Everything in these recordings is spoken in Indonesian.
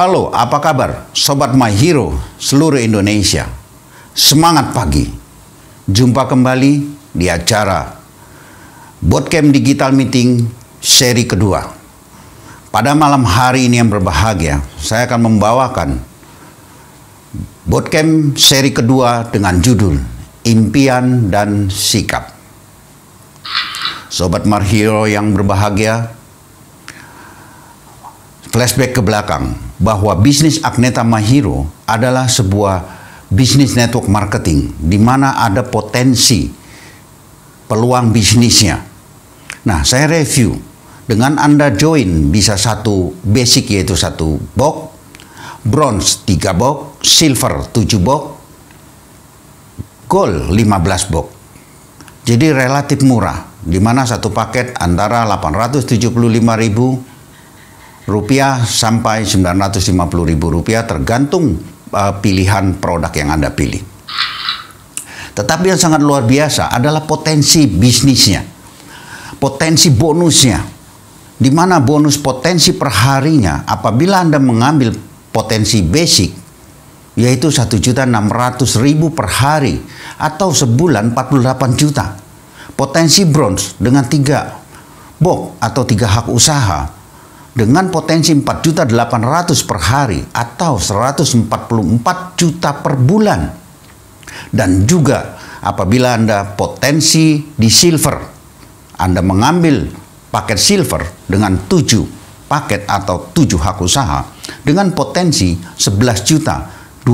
Halo, apa kabar? Sobat My Hero seluruh Indonesia. Semangat pagi. Jumpa kembali di acara Bootcamp Digital Meeting seri kedua. Pada malam hari ini yang berbahagia, saya akan membawakan Bootcamp seri kedua dengan judul Impian dan Sikap. Sobat My Hero yang berbahagia, flashback ke belakang bahwa bisnis Agneta My Hero adalah sebuah bisnis network marketing di mana ada potensi peluang bisnisnya. Nah, saya review dengan Anda join bisa satu basic yaitu 1 box, bronze 3 box, silver 7 box, gold 15 box. Jadi relatif murah di mana satu paket antara 875.000 rupiah sampai 950.000 rupiah tergantung pilihan produk yang Anda pilih. Tetapi yang sangat luar biasa adalah potensi bisnisnya, potensi bonusnya, di mana bonus potensi per harinya apabila Anda mengambil potensi basic yaitu 1.600.000 per hari atau sebulan 48 juta. Potensi bronze dengan 3 box atau 3 hak usaha dengan potensi 4.800.000 per hari atau 144 juta per bulan. Dan juga apabila Anda potensi di silver, Anda mengambil paket silver dengan 7 paket atau 7 hak usaha dengan potensi 11.200.000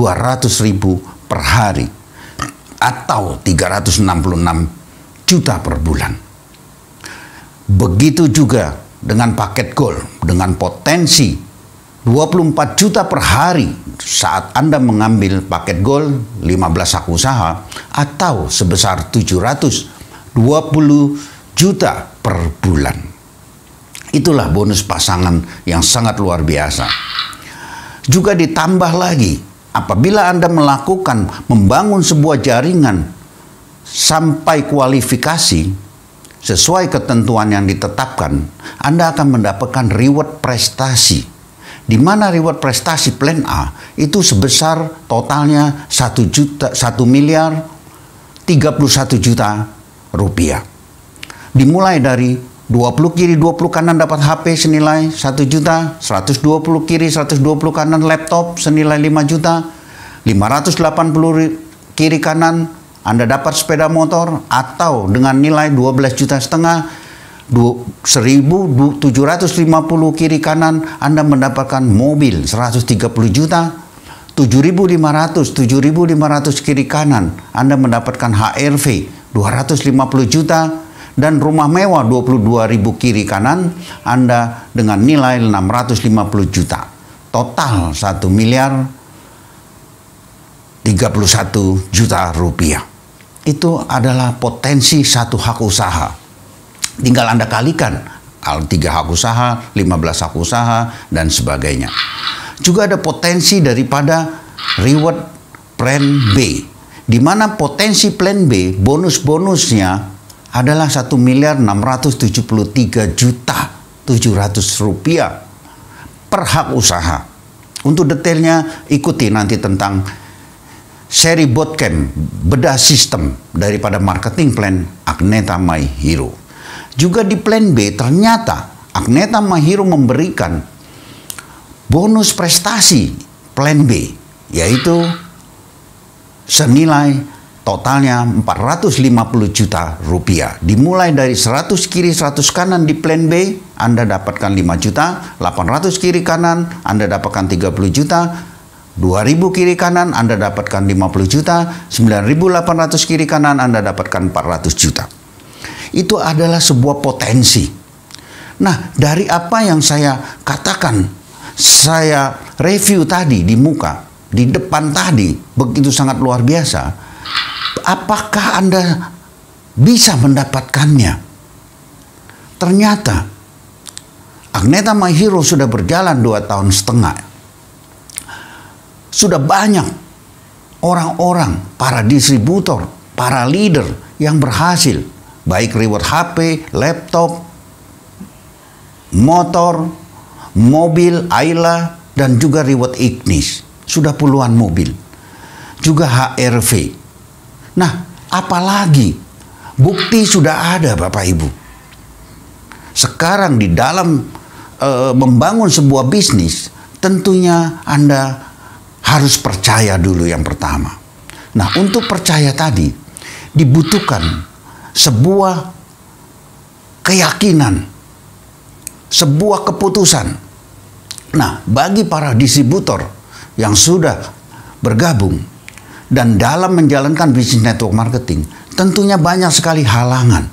per hari atau 366 juta per bulan. Begitu juga dengan paket gold dengan potensi 24 juta per hari saat Anda mengambil paket gold 15 hak usaha atau sebesar 720 juta per bulan. Itulah bonus pasangan yang sangat luar biasa. Juga ditambah lagi apabila Anda membangun sebuah jaringan sampai kualifikasi sesuai ketentuan yang ditetapkan, Anda akan mendapatkan reward prestasi. Di mana reward prestasi plan A itu sebesar totalnya 1 miliar 31 juta rupiah. Dimulai dari 20 kiri 20 kanan dapat HP senilai 1 juta, 120 kiri 120 kanan laptop senilai 5 juta, 580 kiri kanan Anda dapat sepeda motor atau dengan nilai 12,5 juta, 1.750 kiri kanan Anda mendapatkan mobil 130 juta, 7.500 kiri kanan Anda mendapatkan HRV 250 juta, dan rumah mewah 22.000 kiri kanan Anda dengan nilai 650 juta. Total 1 miliar 31 juta rupiah. Itu adalah potensi satu hak usaha. Tinggal Anda kalikan 3 hak usaha, 15 hak usaha, dan sebagainya. Juga ada potensi daripada reward plan B, di mana potensi plan B bonus-bonusnya adalah 1 miliar 673 juta 700 rupiah per hak usaha. Untuk detailnya ikuti nanti tentang seri Bootcamp bedah sistem daripada marketing plan Agneta My Hero. Juga di plan B ternyata Agneta My Hero memberikan bonus prestasi plan B yaitu senilai totalnya 450 juta rupiah. Dimulai dari 100 kiri 100 kanan di plan B Anda dapatkan 5 juta, 800 kiri kanan Anda dapatkan 30 juta, 2.000 kiri kanan Anda dapatkan 50 juta, 9.800 kiri kanan Anda dapatkan 400 juta. Itu adalah sebuah potensi. Nah, dari apa yang saya katakan, saya review tadi di muka, di depan tadi, begitu sangat luar biasa. Apakah Anda bisa mendapatkannya? Ternyata Agneta My Hero sudah berjalan 2,5 tahun. Sudah banyak orang-orang, para distributor, para leader yang berhasil, baik reward HP, laptop, motor, mobil, Ayla, dan juga Reward Ignis. Sudah puluhan mobil. Juga HRV. Nah, apalagi bukti sudah ada Bapak Ibu. Sekarang di dalam membangun sebuah bisnis, tentunya Anda harus percaya dulu yang pertama. Nah, untuk percaya tadi dibutuhkan sebuah keyakinan, sebuah keputusan. Nah, bagi para distributor yang sudah bergabung dan dalam menjalankan bisnis network marketing, tentunya banyak sekali halangan,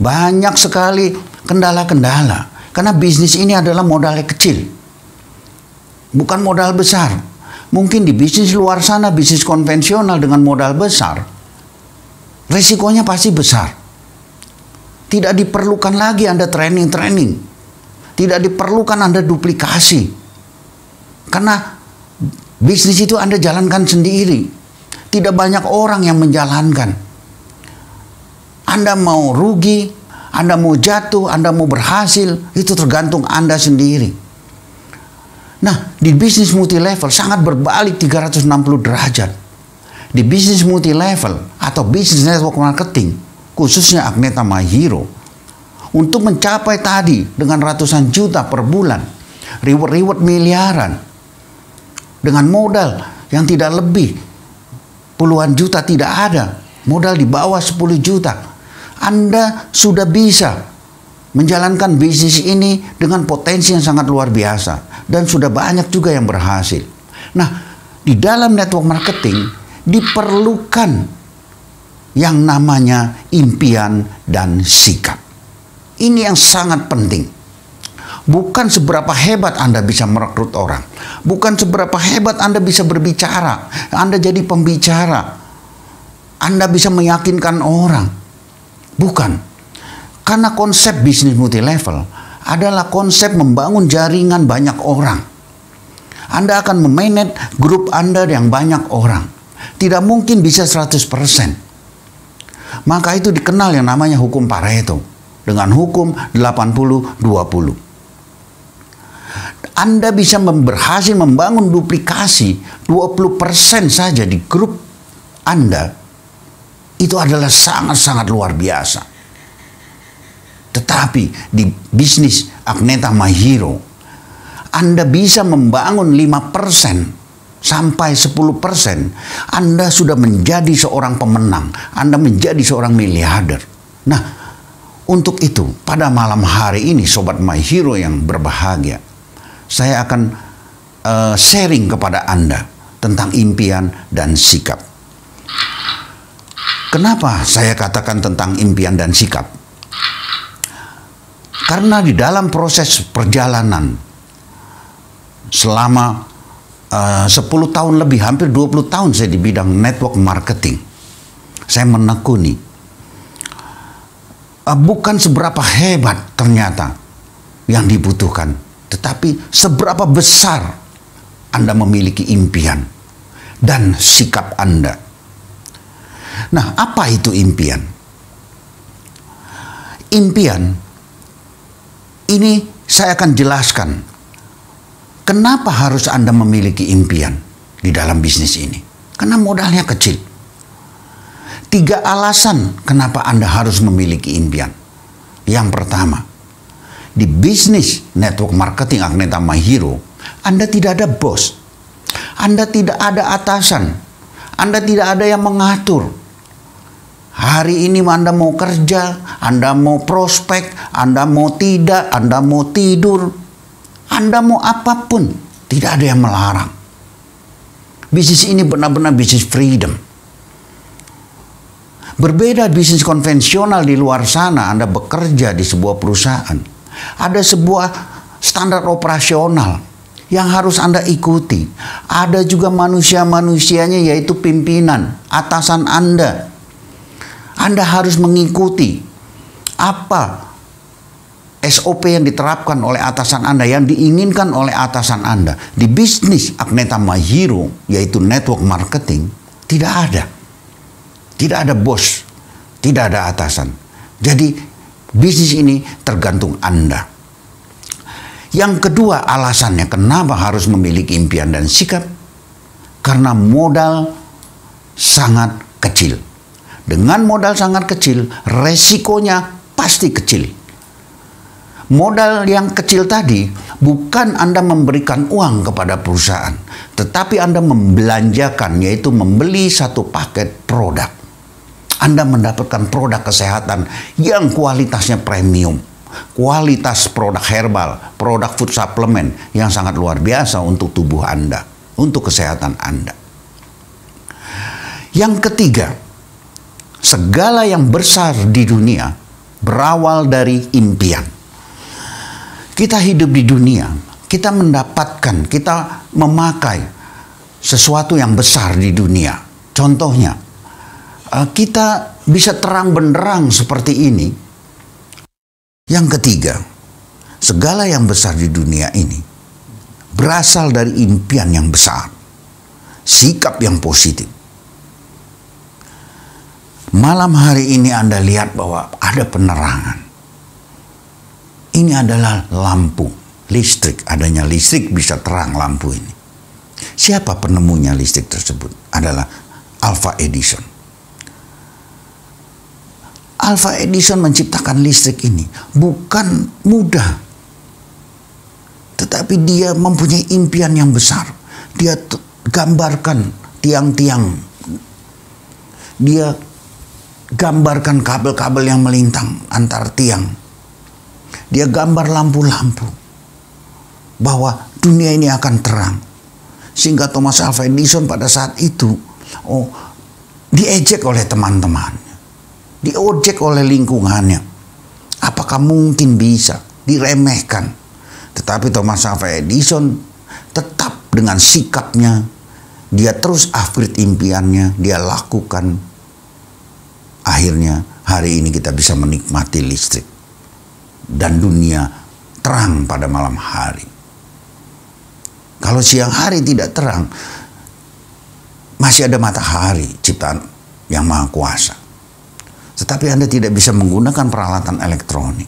banyak sekali kendala-kendala. Karena bisnis ini adalah modalnya kecil, bukan modal besar. Mungkin di bisnis luar sana, bisnis konvensional dengan modal besar, resikonya pasti besar. Tidak diperlukan lagi Anda training. Tidak diperlukan Anda duplikasi. Karena bisnis itu Anda jalankan sendiri. Tidak banyak orang yang menjalankan. Anda mau rugi, Anda mau jatuh, Anda mau berhasil, itu tergantung Anda sendiri. Nah, di bisnis multi-level sangat berbalik 360 derajat. Di bisnis multi-level atau bisnis network marketing, khususnya Agneta My Hero, untuk mencapai tadi dengan ratusan juta per bulan, reward miliaran, dengan modal yang tidak lebih puluhan juta tidak ada, modal di bawah 10 juta, Anda sudah bisa menjalankan bisnis ini dengan potensi yang sangat luar biasa. Dan sudah banyak juga yang berhasil. Nah, di dalam network marketing diperlukan yang namanya impian dan sikap. Ini yang sangat penting. Bukan seberapa hebat Anda bisa merekrut orang. Bukan seberapa hebat Anda bisa berbicara. Anda jadi pembicara. Anda bisa meyakinkan orang. Bukan. Karena konsep bisnis multi-level adalah konsep membangun jaringan banyak orang. Anda akan memanage grup Anda yang banyak orang. Tidak mungkin bisa 100%. Maka itu dikenal yang namanya hukum Pareto. Dengan hukum 80-20. Anda bisa berhasil membangun duplikasi 20% saja di grup Anda. Itu adalah sangat-sangat luar biasa. Tetapi di bisnis Agneta My Hero, Anda bisa membangun 5% sampai 10%, Anda sudah menjadi seorang pemenang. Anda menjadi seorang miliarder. Nah, untuk itu, pada malam hari ini, Sobat My Hero yang berbahagia, saya akan sharing kepada Anda tentang impian dan sikap. Kenapa saya katakan tentang impian dan sikap? Karena di dalam proses perjalanan selama 10 tahun lebih, hampir 20 tahun saya di bidang network marketing, saya menekuni bukan seberapa hebat ternyata yang dibutuhkan, tetapi seberapa besar Anda memiliki impian dan sikap Anda. Nah, apa itu impian? Impian ini saya akan jelaskan kenapa harus Anda memiliki impian di dalam bisnis ini. Karena modalnya kecil. 3 alasan kenapa Anda harus memiliki impian. Yang pertama, di bisnis network marketing Agneta My Hero, Anda tidak ada bos. Anda tidak ada atasan. Anda tidak ada yang mengatur. Hari ini Anda mau kerja, Anda mau prospek, Anda mau tidak, Anda mau tidur, Anda mau apapun, tidak ada yang melarang. Bisnis ini benar-benar bisnis freedom. Berbeda bisnis konvensional di luar sana, Anda bekerja di sebuah perusahaan. Ada sebuah standar operasional yang harus Anda ikuti. Ada juga manusia-manusianya, yaitu pimpinan, atasan Anda. Anda harus mengikuti apa SOP yang diterapkan oleh atasan Anda, yang diinginkan oleh atasan Anda. Di bisnis Agneta My Hero, yaitu network marketing, tidak ada. Tidak ada bos, tidak ada atasan. Jadi bisnis ini tergantung Anda. Yang kedua alasannya kenapa harus memiliki impian dan sikap? Karena modal sangat kecil. Dengan modal sangat kecil, resikonya pasti kecil. Modal yang kecil tadi bukan Anda memberikan uang kepada perusahaan, tetapi Anda membelanjakan, yaitu membeli satu paket produk. Anda mendapatkan produk kesehatan yang kualitasnya premium. Kualitas produk herbal, produk food supplement yang sangat luar biasa untuk tubuh Anda, untuk kesehatan Anda. Yang ketiga, segala yang besar di dunia berawal dari impian. Kita hidup di dunia, kita mendapatkan, kita memakai sesuatu yang besar di dunia. Contohnya, kita bisa terang benderang seperti ini. Yang ketiga, segala yang besar di dunia ini berasal dari impian yang besar, sikap yang positif. Malam hari ini Anda lihat bahwa ada penerangan. Ini adalah lampu, listrik. Adanya listrik bisa terang lampu ini. Siapa penemunya listrik tersebut? Adalah Alva Edison. Alva Edison menciptakan listrik ini bukan mudah, tetapi dia mempunyai impian yang besar. Dia gambarkan tiang-tiang, dia gambarkan kabel-kabel yang melintang antar tiang, dia gambar lampu-lampu bahwa dunia ini akan terang, sehingga Thomas Alva Edison pada saat itu diejek oleh teman-temannya, diojek oleh lingkungannya. Apakah mungkin bisa diremehkan? Tetapi Thomas Alva Edison tetap dengan sikapnya, dia terus upgrade impiannya, dia lakukan. Akhirnya hari ini kita bisa menikmati listrik dan dunia terang pada malam hari. Kalau siang hari tidak terang, masih ada matahari ciptaan yang maha kuasa. Tetapi Anda tidak bisa menggunakan peralatan elektronik.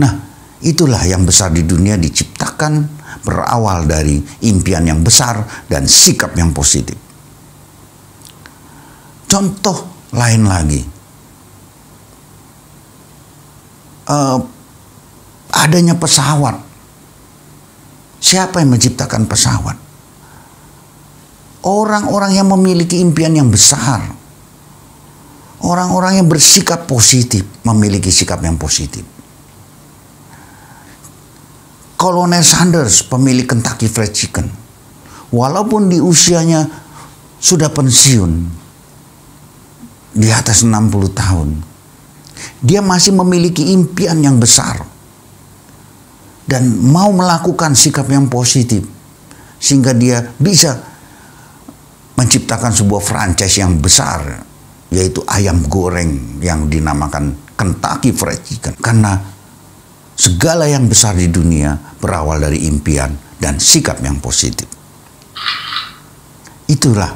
Nah, itulah yang besar di dunia diciptakan berawal dari impian yang besar dan sikap yang positif. Contoh lain lagi, adanya pesawat. Siapa yang menciptakan pesawat? Orang-orang yang memiliki impian yang besar. Orang-orang yang bersikap positif, memiliki sikap yang positif. Kolonel Sanders, pemilik Kentucky Fried Chicken, walaupun di usianya sudah pensiun, di atas 60 tahun, dia masih memiliki impian yang besar dan mau melakukan sikap yang positif, sehingga dia bisa menciptakan sebuah franchise yang besar, yaitu ayam goreng yang dinamakan Kentucky Fried Chicken. Karena segala yang besar di dunia berawal dari impian dan sikap yang positif. Itulah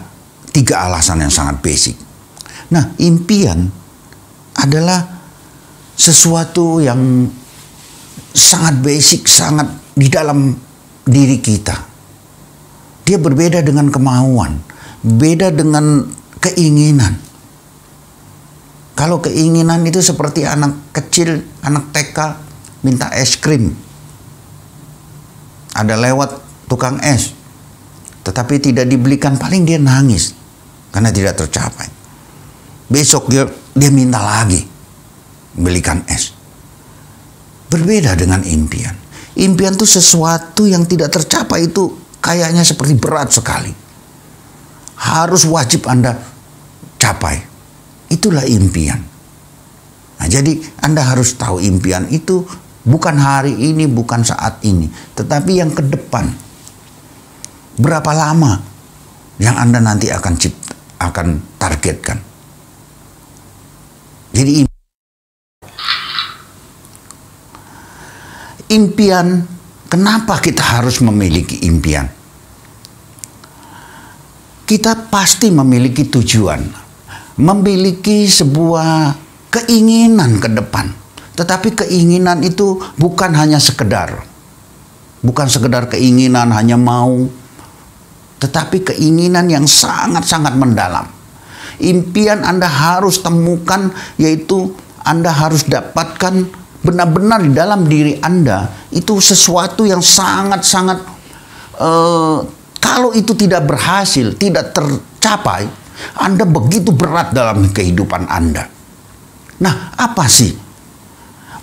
3 alasan yang sangat basic. Nah, impian adalah sesuatu yang sangat basic, sangat di dalam diri kita. Dia berbeda dengan kemauan, beda dengan keinginan. Kalau keinginan itu seperti anak kecil, anak TK minta es krim. Ada lewat tukang es, tetapi tidak dibelikan, paling dia nangis karena tidak tercapai. Besok dia minta lagi belikan es. Berbeda dengan impian. Impian itu sesuatu yang tidak tercapai, itu kayaknya seperti berat sekali. Harus wajib Anda capai. Itulah impian. Nah, jadi Anda harus tahu impian itu bukan hari ini, bukan saat ini, tetapi yang ke depan. Berapa lama yang Anda nanti akan targetkan. Jadi impian, kenapa kita harus memiliki impian? Kita pasti memiliki tujuan, memiliki sebuah keinginan ke depan. Tetapi keinginan itu bukan hanya sekedar. Bukan sekedar keinginan hanya mau, tetapi keinginan yang sangat-sangat mendalam. Impian Anda harus temukan, yaitu Anda harus dapatkan benar-benar di dalam diri Anda. Itu sesuatu yang sangat-sangat, kalau itu tidak berhasil, tidak tercapai, Anda begitu berat dalam kehidupan Anda. Nah, apa sih?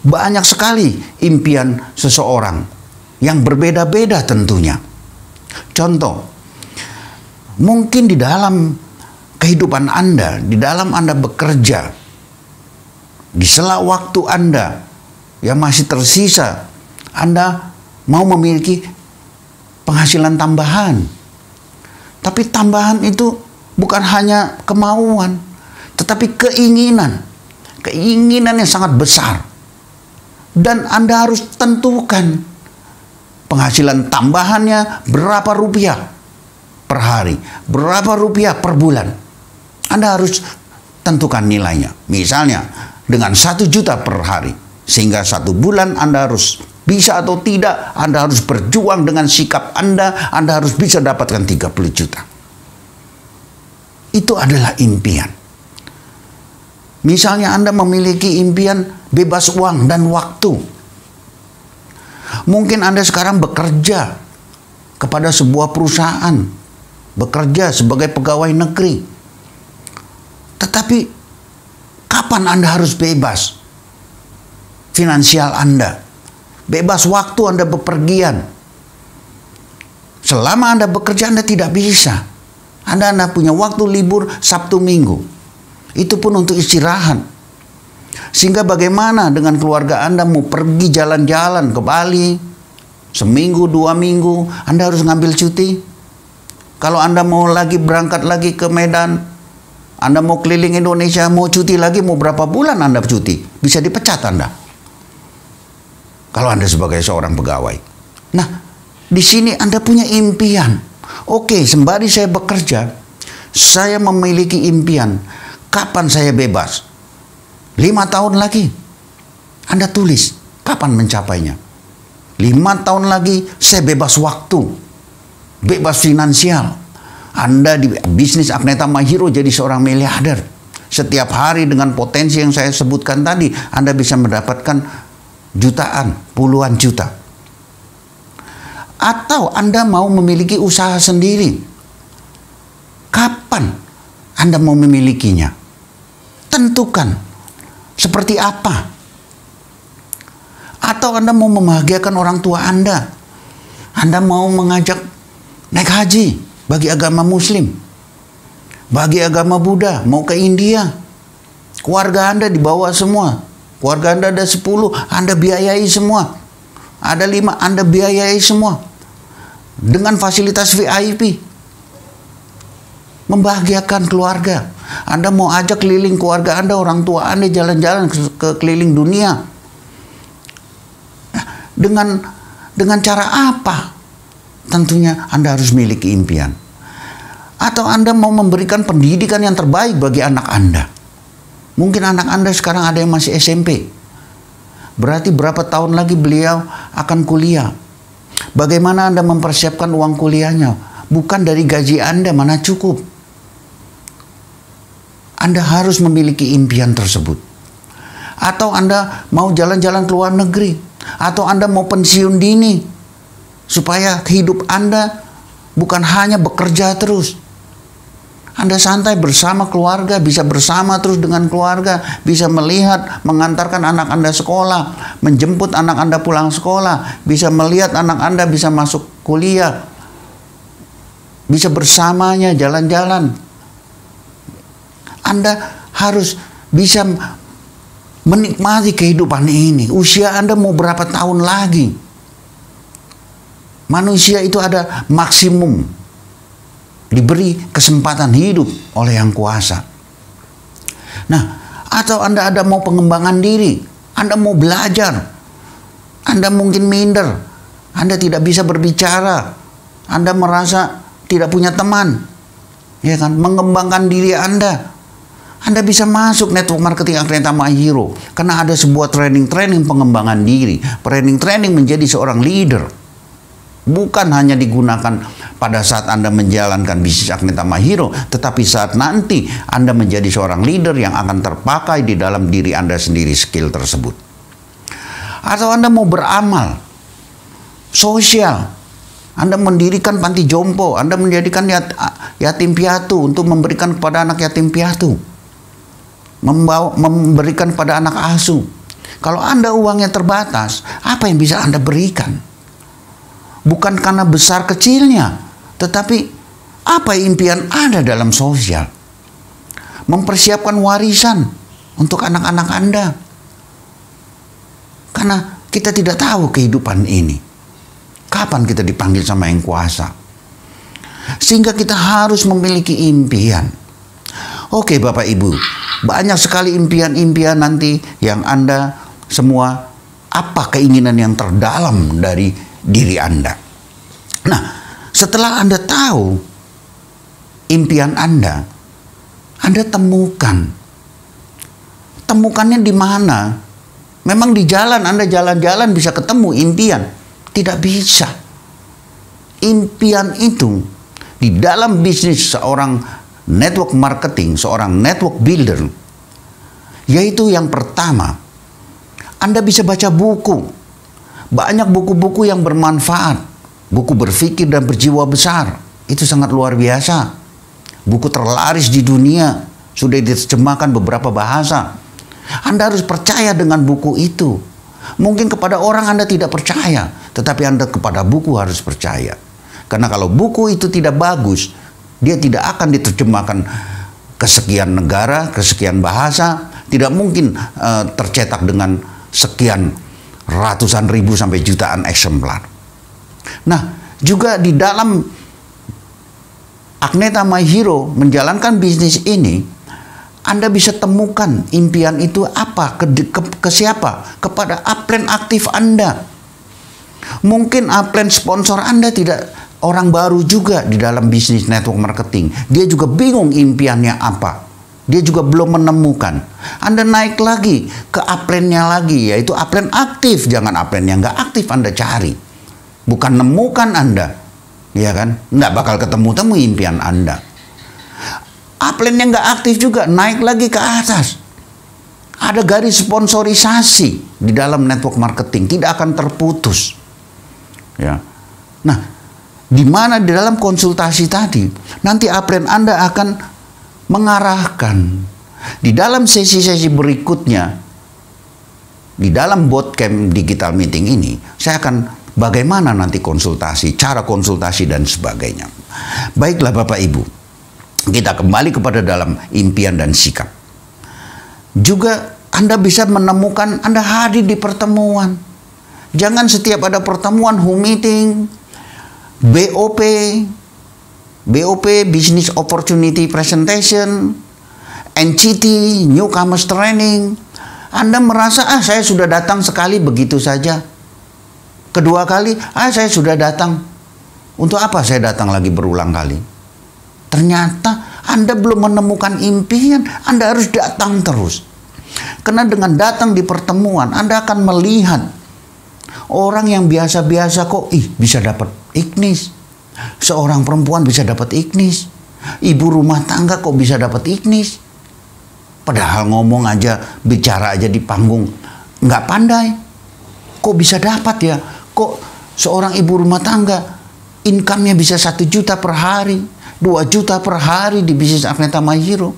Banyak sekali impian seseorang yang berbeda-beda tentunya. Contoh, mungkin di dalam kehidupan Anda, di dalam Anda bekerja, di sela waktu Anda yang masih tersisa, Anda mau memiliki penghasilan tambahan. Tapi tambahan itu bukan hanya kemauan, tetapi keinginan. Keinginan yang sangat besar. Dan Anda harus tentukan penghasilan tambahannya berapa rupiah per hari, berapa rupiah per bulan. Anda harus tentukan nilainya. Misalnya dengan 1 juta per hari. Sehingga 1 bulan Anda harus bisa atau tidak, Anda harus berjuang dengan sikap Anda harus bisa dapatkan 30 juta. Itu adalah impian. Misalnya Anda memiliki impian bebas uang dan waktu. Mungkin Anda sekarang bekerja kepada sebuah perusahaan, bekerja sebagai pegawai negeri. Tetapi kapan Anda harus bebas finansial Anda? Bebas waktu Anda bepergian. Selama Anda bekerja Anda tidak bisa. Anda punya waktu libur Sabtu Minggu. Itu pun untuk istirahat. Sehingga bagaimana dengan keluarga Anda mau pergi jalan-jalan ke Bali, seminggu, 2 minggu, Anda harus ngambil cuti. Kalau Anda mau lagi berangkat lagi ke Medan, Anda mau keliling Indonesia, mau cuti lagi, mau berapa bulan Anda cuti? Bisa dipecat Anda. Kalau Anda sebagai seorang pegawai. Nah, di sini Anda punya impian. Oke, sembari saya bekerja, saya memiliki impian. Kapan saya bebas? 5 tahun lagi. Anda tulis, kapan mencapainya? 5 tahun lagi, saya bebas waktu. Bebas finansial. Anda di bisnis Agneta Mahiro jadi seorang miliarder. Setiap hari dengan potensi yang saya sebutkan tadi, Anda bisa mendapatkan jutaan, puluhan juta. Atau Anda mau memiliki usaha sendiri. Kapan Anda mau memilikinya? Tentukan. Seperti apa? Atau Anda mau membahagiakan orang tua Anda? Anda mau mengajak naik haji bagi agama Muslim, bagi agama Buddha, mau ke India. Keluarga Anda dibawa semua. Keluarga Anda ada 10, Anda biayai semua. Ada 5, Anda biayai semua. Dengan fasilitas VIP. Membahagiakan keluarga. Anda mau ajak keliling keluarga Anda, orang tua Anda jalan-jalan ke keliling dunia. Dengan cara apa? Tentunya Anda harus memiliki impian. Atau Anda mau memberikan pendidikan yang terbaik bagi anak Anda. Mungkin anak Anda sekarang ada yang masih SMP. Berarti berapa tahun lagi beliau akan kuliah? Bagaimana Anda mempersiapkan uang kuliahnya? Bukan dari gaji Anda, mana cukup. Anda harus memiliki impian tersebut. Atau Anda mau jalan-jalan ke luar negeri. Atau Anda mau pensiun dini. Supaya hidup Anda bukan hanya bekerja terus. Anda santai bersama keluarga, bisa bersama terus dengan keluarga. Bisa melihat, mengantarkan anak Anda sekolah. Menjemput anak Anda pulang sekolah. Bisa melihat anak Anda bisa masuk kuliah. Bisa bersamanya jalan-jalan. Anda harus bisa menikmati kehidupan ini. Usia Anda mau berapa tahun lagi? Manusia itu ada maksimum. Diberi kesempatan hidup oleh Yang Kuasa. Nah, atau Anda ada mau pengembangan diri. Anda mau belajar. Anda mungkin minder. Anda tidak bisa berbicara. Anda merasa tidak punya teman. Ya kan? Mengembangkan diri Anda. Anda bisa masuk network marketing Agneta Mahiro karena ada sebuah training pengembangan diri, training menjadi seorang leader. Bukan hanya digunakan pada saat Anda menjalankan bisnis Agneta My Hero, tetapi saat nanti Anda menjadi seorang leader yang akan terpakai di dalam diri Anda sendiri skill tersebut. Atau Anda mau beramal sosial, Anda mendirikan panti jompo, Anda mendirikan yatim piatu untuk memberikan kepada anak yatim piatu, memberikan pada anak asuh. Kalau Anda uangnya terbatas, apa yang bisa Anda berikan? Bukan karena besar kecilnya, tetapi apa impian Anda dalam sosial? Mempersiapkan warisan untuk anak-anak Anda. Karena kita tidak tahu kehidupan ini. Kapan kita dipanggil sama Yang Kuasa? Sehingga kita harus memiliki impian. Oke Bapak Ibu, banyak sekali impian-impian nanti yang Anda semua, apa keinginan yang terdalam dari diri Anda. Nah, setelah Anda tahu impian Anda temukan. Temukannya di mana? Memang di jalan, Anda jalan-jalan bisa ketemu impian? Tidak bisa. Impian itu di dalam bisnis seorang network marketing, seorang network builder, yaitu yang pertama, Anda bisa baca buku. Banyak buku-buku yang bermanfaat, buku berpikir dan berjiwa besar, itu sangat luar biasa. Buku terlaris di dunia, sudah diterjemahkan beberapa bahasa. Anda harus percaya dengan buku itu. Mungkin kepada orang Anda tidak percaya, tetapi Anda kepada buku harus percaya. Karena kalau buku itu tidak bagus, dia tidak akan diterjemahkan ke sekian negara, ke sekian bahasa, tidak mungkin tercetak dengan sekian ratusan ribu sampai jutaan eksemplar. Nah, juga di dalam Agneta My Hero menjalankan bisnis ini, Anda bisa temukan impian itu apa, ke siapa, kepada upline aktif Anda. Mungkin upline sponsor Anda tidak orang baru juga di dalam bisnis network marketing. Dia juga bingung impiannya apa. Dia juga belum menemukan. Anda naik lagi ke upline-nya lagi, yaitu upline aktif. Jangan upline yang nggak aktif Anda cari. Bukan nemukan Anda. Ya kan? Nggak bakal ketemu-temu impian Anda. Upline yang nggak aktif juga, naik lagi ke atas. Ada garis sponsorisasi di dalam network marketing. Tidak akan terputus. Ya. Nah, di mana di dalam konsultasi tadi, nanti upline Anda akan mengarahkan di dalam sesi-sesi berikutnya, di dalam bootcamp digital meeting ini, saya akan bagaimana nanti konsultasi, cara konsultasi dan sebagainya. Baiklah Bapak Ibu, kita kembali kepada dalam impian dan sikap. Juga Anda bisa menemukan, Anda hadir di pertemuan. Jangan setiap ada pertemuan, home meeting, BOP, Business Opportunity Presentation, NCT, Newcomers Training. Anda merasa, saya sudah datang sekali begitu saja. Kedua kali, saya sudah datang. Untuk apa saya datang lagi berulang kali? Ternyata Anda belum menemukan impian, Anda harus datang terus. Karena dengan datang di pertemuan, Anda akan melihat orang yang biasa-biasa kok, bisa dapat ignis. Seorang perempuan bisa dapat ignis. Ibu rumah tangga kok bisa dapat ignis. Padahal ngomong aja, bicara aja di panggung nggak pandai. Kok bisa dapat ya? Kok seorang ibu rumah tangga income-nya bisa 1 juta per hari, 2 juta per hari di bisnis Agneta My Hero.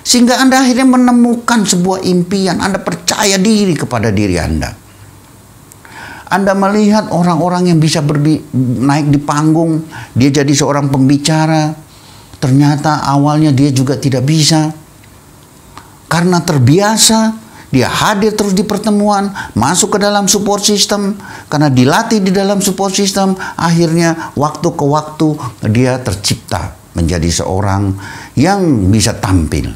Sehingga Anda akhirnya menemukan sebuah impian. Anda percaya diri kepada diri Anda. Anda melihat orang-orang yang bisa naik di panggung, dia jadi seorang pembicara. Ternyata awalnya dia juga tidak bisa. Karena terbiasa, dia hadir terus di pertemuan, masuk ke dalam support system. Karena dilatih di dalam support system, akhirnya waktu ke waktu dia tercipta menjadi seorang yang bisa tampil.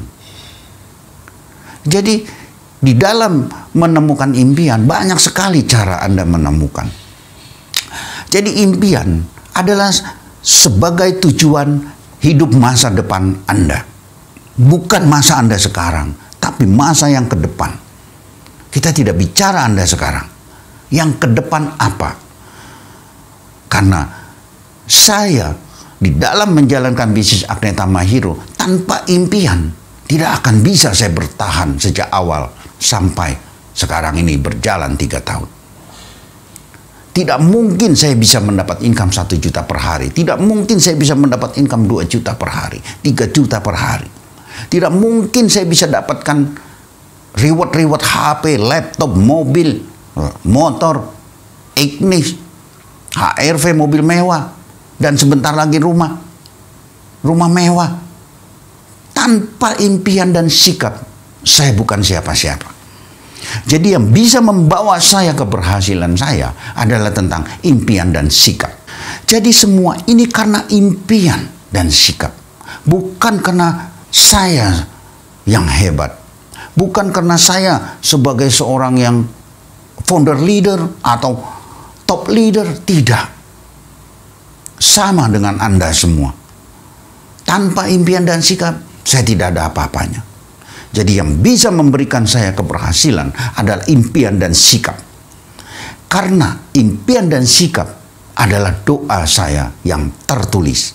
Jadi di dalam menemukan impian, banyak sekali cara Anda menemukan. Jadi impian adalah sebagai tujuan hidup masa depan Anda. Bukan masa Anda sekarang, tapi masa yang ke depan. Kita tidak bicara Anda sekarang. Yang ke depan apa? Karena saya di dalam menjalankan bisnis Agneta Mahiro tanpa impian tidak akan bisa saya bertahan sejak awal sampai sekarang ini berjalan 3 tahun. Tidak mungkin saya bisa mendapat income 1 juta per hari. Tidak mungkin saya bisa mendapat income 2 juta per hari, 3 juta per hari. Tidak mungkin saya bisa dapatkan reward HP, laptop, mobil, motor, Ignis, HRV, mobil mewah, dan sebentar lagi rumah mewah. Tanpa impian dan sikap, saya bukan siapa-siapa. Jadi yang bisa membawa saya keberhasilan saya adalah tentang impian dan sikap. Jadi semua ini karena impian dan sikap. Bukan karena saya yang hebat. Bukan karena saya sebagai seorang yang founder leader atau top leader. Tidak. Sama dengan Anda semua. Tanpa impian dan sikap, saya tidak ada apa-apanya. Jadi yang bisa memberikan saya keberhasilan adalah impian dan sikap. Karena impian dan sikap adalah doa saya yang tertulis.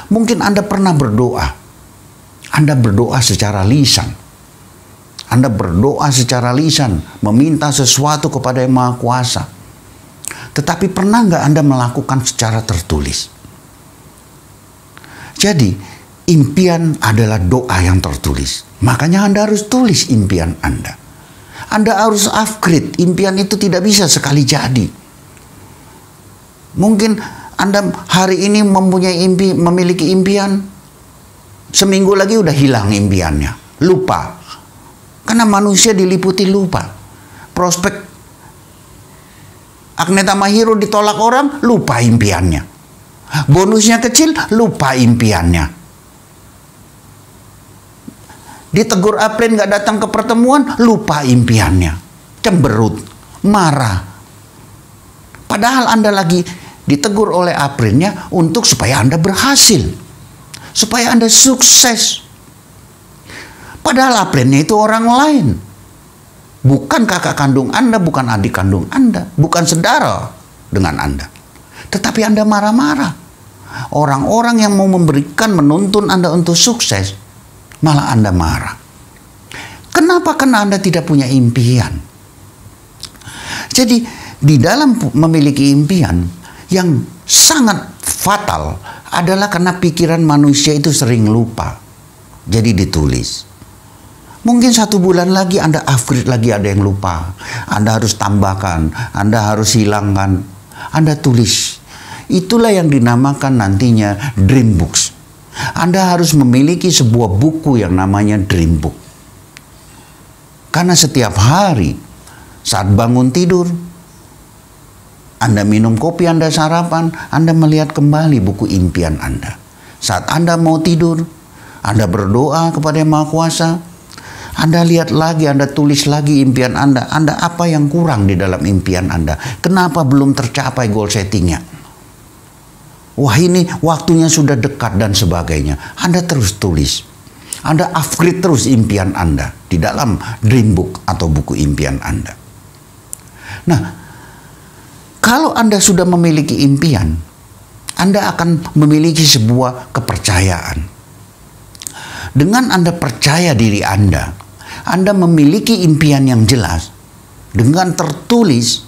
Mungkin Anda pernah berdoa. Anda berdoa secara lisan. Anda berdoa secara lisan, meminta sesuatu kepada Yang Maha Kuasa. Tetapi pernah nggak Anda melakukan secara tertulis? Jadi, impian adalah doa yang tertulis. Makanya Anda harus tulis impian Anda. Anda harus upgrade. Impian itu tidak bisa sekali jadi. Mungkin Anda hari ini memiliki impian, seminggu lagi udah hilang impiannya. Lupa. Karena manusia diliputi lupa. Prospek Agneta Mahiro ditolak orang, lupa impiannya. Bonusnya kecil, lupa impiannya. Ditegur April nggak datang ke pertemuan, lupa impiannya. Cemberut, marah. Padahal Anda lagi ditegur oleh Aprilnya untuk supaya Anda berhasil. Supaya Anda sukses. Padahal Aprilnya itu orang lain. Bukan kakak kandung Anda, bukan adik kandung Anda, bukan saudara dengan Anda. Tetapi Anda marah-marah. Orang-orang yang mau memberikan, menuntun Anda untuk sukses, malah Anda marah. Kenapa? Karena Anda tidak punya impian. Jadi di dalam memiliki impian yang sangat fatal adalah karena pikiran manusia itu sering lupa. Jadi ditulis. Mungkin 1 bulan lagi Anda upgrade lagi, ada yang lupa. Anda harus tambahkan, Anda harus hilangkan. Anda tulis. Itulah yang dinamakan nantinya dream books. Anda harus memiliki sebuah buku yang namanya dream book. Karena setiap hari saat bangun tidur, Anda minum kopi, Anda sarapan, Anda melihat kembali buku impian Anda. Saat Anda mau tidur, Anda berdoa kepada Yang Maha Kuasa, Anda lihat lagi, Anda tulis lagi impian Anda. Anda apa yang kurang di dalam impian Anda? Kenapa belum tercapai goal settingnya? Wah, ini waktunya sudah dekat dan sebagainya. Anda terus tulis. Anda upgrade terus impian Anda di dalam dream book atau buku impian Anda. Nah, kalau Anda sudah memiliki impian, Anda akan memiliki sebuah kepercayaan. Dengan Anda percaya diri Anda memiliki impian yang jelas, dengan tertulis,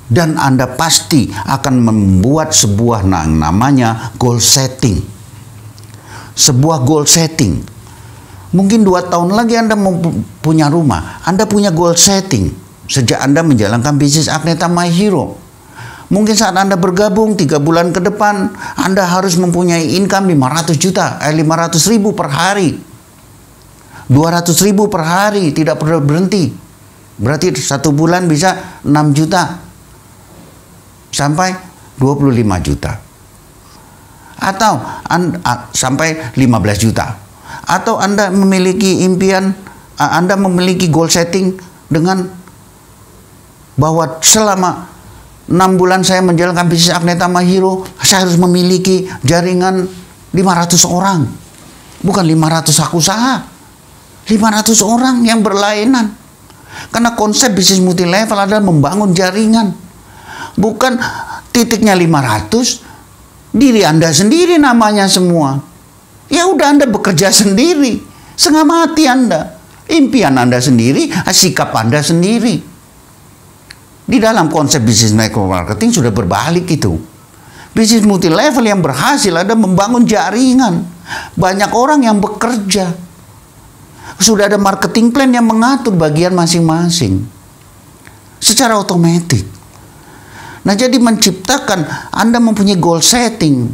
dan Anda pasti akan membuat sebuah namanya goal setting. Sebuah goal setting. Mungkin 2 tahun lagi Anda mau punya rumah. Anda punya goal setting sejak Anda menjalankan bisnis Agneta Mahiro. Mungkin saat Anda bergabung 3 bulan ke depan, Anda harus mempunyai income 500 ribu per hari. 200 ribu per hari, tidak perlu berhenti. Berarti 1 bulan bisa 6 juta. Sampai 25 juta. Atau sampai 15 juta. Atau Anda memiliki impian, Anda memiliki goal setting dengan bahwa selama 6 bulan saya menjalankan bisnis Agneta Mahiro, saya harus memiliki jaringan 500 orang. Bukan 500 aku usaha. 500 orang yang berlainan. Karena konsep bisnis multi level adalah membangun jaringan. Bukan titiknya 500, diri Anda sendiri namanya semua. Ya udah, Anda bekerja sendiri, setengah mati Anda. Impian Anda sendiri, sikap Anda sendiri. Di dalam konsep bisnis network marketing sudah berbalik itu. Bisnis multi level yang berhasil ada membangun jaringan. Banyak orang yang bekerja. Sudah ada marketing plan yang mengatur bagian masing-masing. Secara otomatis. Nah, jadi menciptakan, Anda mempunyai goal setting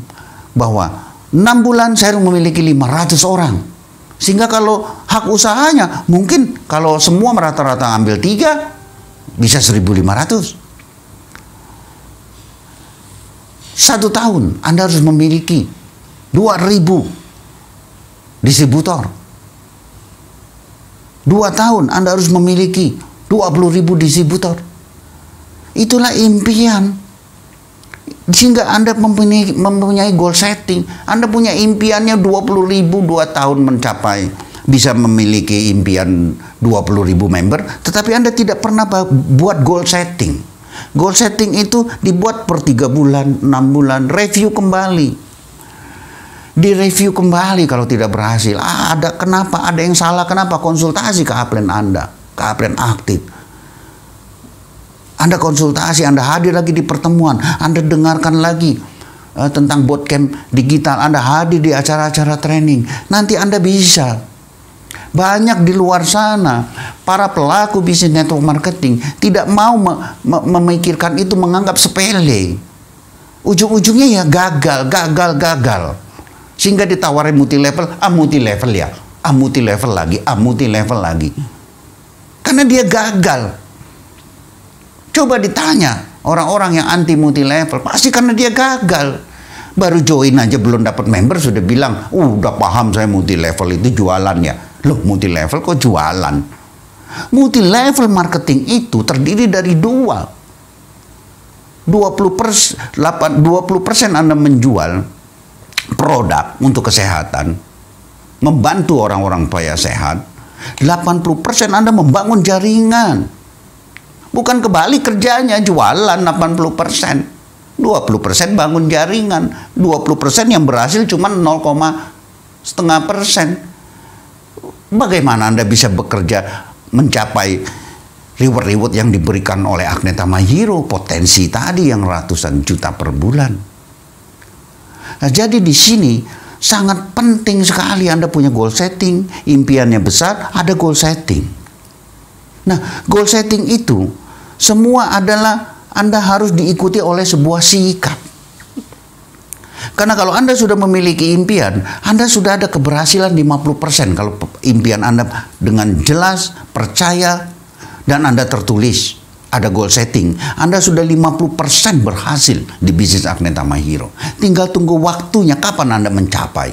bahwa 6 bulan saya memiliki 500 orang. Sehingga kalau hak usahanya, mungkin kalau semua rata-rata ambil 3, bisa 1.500. 1 tahun Anda harus memiliki 2.000 distributor. 2 tahun Anda harus memiliki 20.000 distributor. Itulah impian. Sehingga Anda mempunyai goal setting. Anda punya impiannya 20.000, 2 tahun mencapai. Bisa memiliki impian 20.000 member. Tetapi Anda tidak pernah buat goal setting. Goal setting itu dibuat per 3 bulan, 6 bulan. Review kembali. Direview kembali kalau tidak berhasil. Ada kenapa? Ada yang salah. Kenapa? Konsultasi ke upline Anda. Ke upline aktif. Anda konsultasi, Anda hadir lagi di pertemuan, Anda dengarkan lagi tentang bootcamp digital, Anda hadir di acara-acara training. Nanti Anda bisa. Banyak di luar sana, para pelaku bisnis network marketing tidak mau memikirkan itu, menganggap sepele. Ujung-ujungnya ya gagal. Sehingga ditawarin multi level, multi level ya, multi level lagi, multi level lagi. Karena dia gagal. Coba ditanya orang-orang yang anti multi level, pasti karena dia gagal. Baru join aja belum dapat member sudah bilang, udah paham saya multi level itu jualan ya. Loh, multi level kok jualan? Multi level marketing itu terdiri dari 20% Anda menjual produk untuk kesehatan, membantu orang-orang supaya sehat. 80% Anda membangun jaringan. Bukan kebalik kerjanya, jualan 80%. 20% bangun jaringan. 20% yang berhasil cuma 0,5%. Bagaimana Anda bisa bekerja mencapai reward-reward yang diberikan oleh Agneta Mahiro, potensi tadi yang ratusan juta per bulan. Nah, jadi di sini sangat penting sekali Anda punya goal setting, impiannya besar, ada goal setting. Nah, goal setting itu semua adalah Anda harus diikuti oleh sebuah sikap. Karena kalau Anda sudah memiliki impian, Anda sudah ada keberhasilan 50%. Kalau impian Anda dengan jelas, percaya, dan Anda tertulis, ada goal setting, Anda sudah 50% berhasil di bisnis Agneta Mahiro. Tinggal tunggu waktunya, kapan Anda mencapai.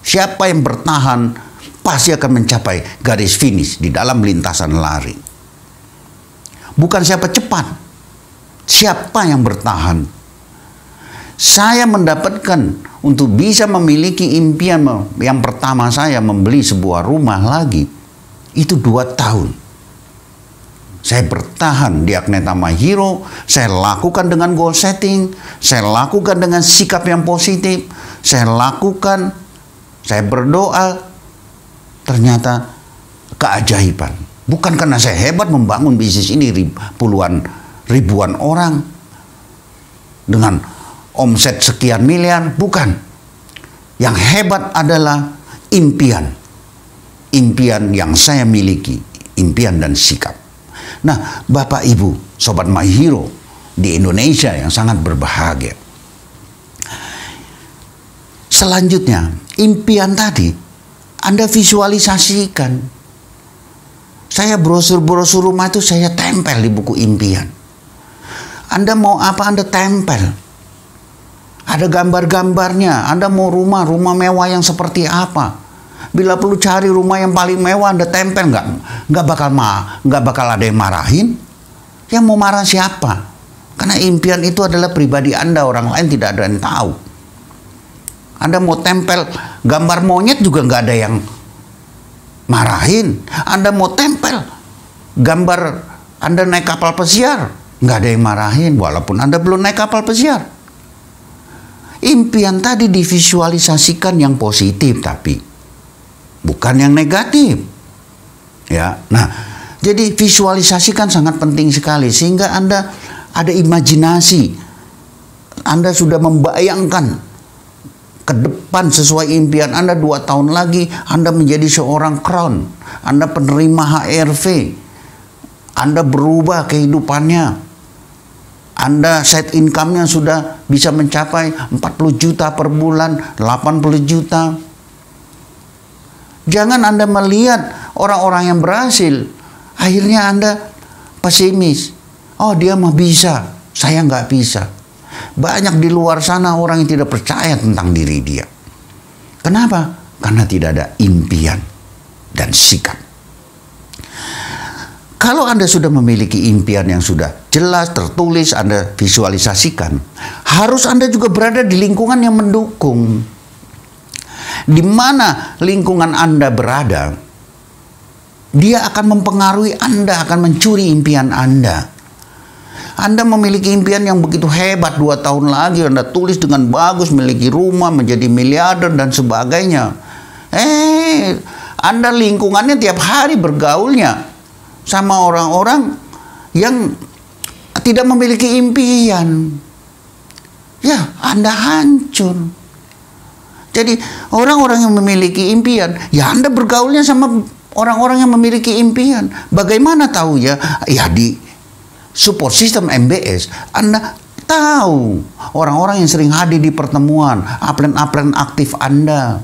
Siapa yang bertahan, pasti akan mencapai garis finish di dalam lintasan lari. Bukan siapa cepat, siapa yang bertahan. Saya mendapatkan untuk bisa memiliki impian yang pertama saya membeli sebuah rumah lagi, itu 2 tahun. Saya bertahan di Agneta Mahiro, saya lakukan dengan goal setting, saya lakukan dengan sikap yang positif, saya berdoa, ternyata keajaiban. Bukan karena saya hebat membangun bisnis ini ribuan orang dengan omset sekian miliar, bukan. Yang hebat adalah impian. Impian yang saya miliki, impian dan sikap. Nah, Bapak Ibu, Sobat Mahiro di Indonesia yang sangat berbahagia. Selanjutnya, impian tadi Anda visualisasikan. Saya brosur-brosur rumah itu saya tempel di buku impian. Anda mau apa Anda tempel. Ada gambar-gambarnya. Anda mau rumah mewah yang seperti apa. Bila perlu cari rumah yang paling mewah Anda tempel, nggak bakal ada yang marahin. Yang mau marah siapa? Karena impian itu adalah pribadi Anda, orang lain tidak ada yang tahu. Anda mau tempel gambar monyet juga nggak ada yang marahin. Anda mau tempel gambar Anda naik kapal pesiar, Nggak ada yang marahin walaupun Anda belum naik kapal pesiar. Impian tadi divisualisasikan yang positif tapi bukan yang negatif. Ya. Nah, jadi visualisasikan sangat penting sekali sehingga Anda ada imajinasi. Anda sudah membayangkan ke depan sesuai impian Anda 2 tahun lagi Anda menjadi seorang crown, Anda penerima HRV, Anda berubah kehidupannya. Anda set income-nya sudah bisa mencapai 40 juta per bulan, 80 juta. Jangan Anda melihat orang-orang yang berhasil, akhirnya Anda pesimis. Oh, dia mah bisa, saya nggak bisa. Banyak di luar sana orang yang tidak percaya tentang diri dia. Kenapa? Karena tidak ada impian dan sikap. Kalau Anda sudah memiliki impian yang sudah jelas, tertulis, Anda visualisasikan, harus Anda juga berada di lingkungan yang mendukung. Di mana lingkungan Anda berada, dia akan mempengaruhi Anda, akan mencuri impian Anda. Anda memiliki impian yang begitu hebat 2 tahun lagi, Anda tulis dengan bagus, memiliki rumah, menjadi miliarder dan sebagainya. Anda lingkungannya tiap hari bergaulnya sama orang-orang yang tidak memiliki impian. Ya, Anda hancur. Jadi orang-orang yang memiliki impian, ya Anda bergaulnya sama orang-orang yang memiliki impian. Bagaimana tahu ya? Ya di support system MBS, Anda tahu orang-orang yang sering hadir di pertemuan, upline-upline aktif Anda.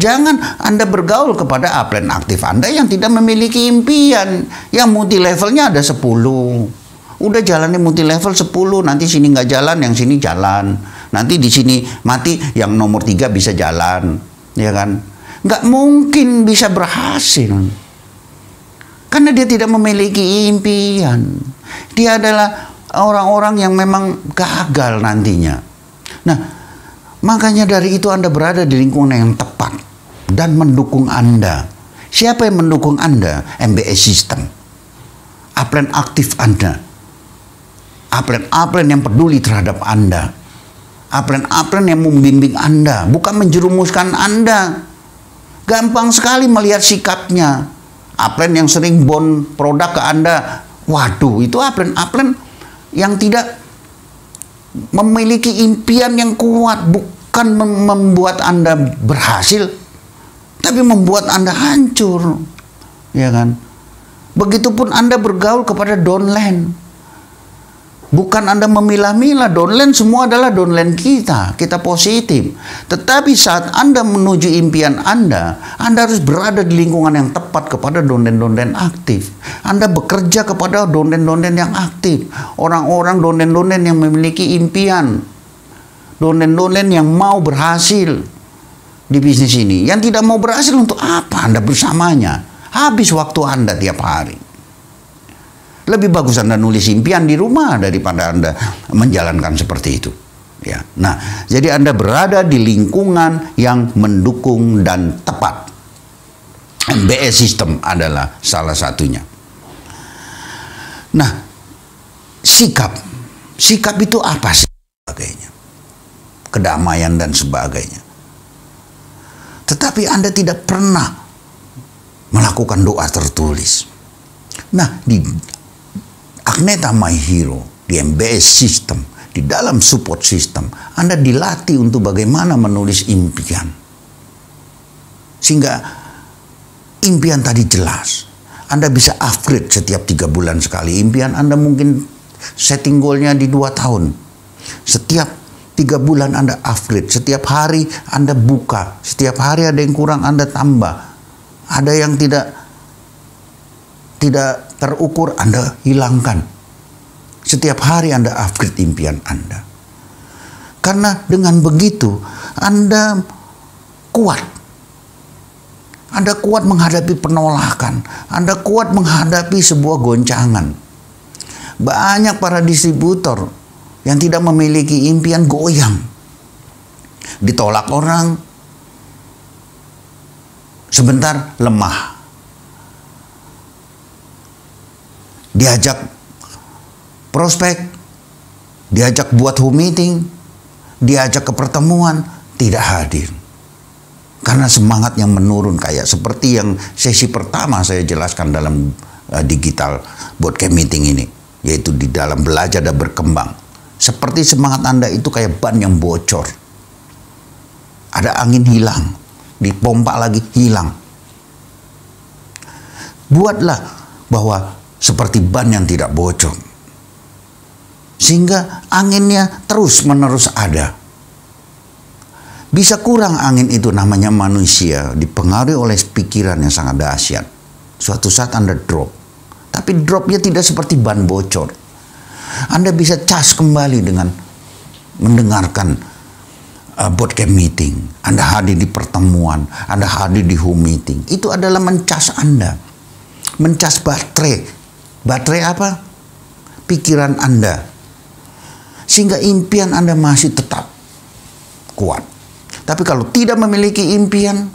Jangan Anda bergaul kepada upline aktif Anda yang tidak memiliki impian. Yang multi levelnya ada 10. Udah jalannya multi level 10, nanti sini nggak jalan, yang sini jalan. Nanti di sini mati, yang nomor 3 bisa jalan. Ya kan? Nggak mungkin bisa berhasil. Karena dia tidak memiliki impian. Dia adalah orang-orang yang memang gagal nantinya. Nah, makanya dari itu Anda berada di lingkungan yang tepat dan mendukung Anda. Siapa yang mendukung Anda? MBS System. Upline aktif Anda. Upline-upline yang peduli terhadap Anda. Upline-upline yang membimbing Anda, bukan menjerumuskan Anda. Gampang sekali melihat sikapnya. Upline yang sering bond produk ke Anda. Waduh, itu upline-upline yang tidak memiliki impian yang kuat, bukan membuat Anda berhasil, tapi membuat Anda hancur. Ya kan? Begitupun Anda bergaul kepada downline. Bukan Anda memilah-milah, downline semua adalah downline kita positif. Tetapi saat Anda menuju impian Anda harus berada di lingkungan yang tepat kepada downline-downline aktif. Anda bekerja kepada downline-downline yang aktif. Orang-orang downline-downline yang memiliki impian. Downline-downline yang mau berhasil di bisnis ini. Yang tidak mau berhasil, untuk apa Anda bersamanya? Habis waktu Anda tiap hari. Lebih bagus Anda nulis impian di rumah daripada Anda menjalankan seperti itu. Ya. Nah, jadi Anda berada di lingkungan yang mendukung dan tepat. MBS System adalah salah satunya. Nah, sikap. Sikap itu apa sih? Sebagainya. Kedamaian dan sebagainya. Tetapi Anda tidak pernah melakukan doa tertulis. Nah, di Agneta My Hero, di MBS System, di dalam support system, Anda dilatih untuk bagaimana menulis impian. Sehingga impian tadi jelas. Anda bisa upgrade setiap 3 bulan sekali. Impian Anda mungkin setting goalnya di 2 tahun. Setiap 3 bulan Anda upgrade. Setiap hari Anda buka. Setiap hari ada yang kurang Anda tambah. Ada yang tidak terukur, Anda hilangkan. Setiap hari Anda upgrade impian Anda. Karena dengan begitu Anda kuat. Anda kuat menghadapi penolakan. Anda kuat menghadapi sebuah goncangan. Banyak para distributor yang tidak memiliki impian goyang. Ditolak orang, sebentar lemah. Diajak prospek, diajak buat home meeting, diajak ke pertemuan, tidak hadir. Karena semangatnya menurun, kayak seperti yang sesi pertama saya jelaskan dalam digital bootcamp meeting ini, yaitu di dalam belajar dan berkembang. Seperti semangat Anda itu kayak ban yang bocor. Ada angin hilang, dipompa lagi hilang. Buatlah bahwa seperti ban yang tidak bocor, sehingga anginnya terus-menerus ada. Bisa kurang angin itu, namanya manusia, dipengaruhi oleh pikiran yang sangat dahsyat. Suatu saat Anda drop. Tapi dropnya tidak seperti ban bocor. Anda bisa cas kembali dengan mendengarkan bootcamp meeting. Anda hadir di pertemuan, Anda hadir di home meeting. Itu adalah mencas Anda. Mencas baterai. Baterai apa? Pikiran Anda. Sehingga impian Anda masih tetap kuat. Tapi kalau tidak memiliki impian,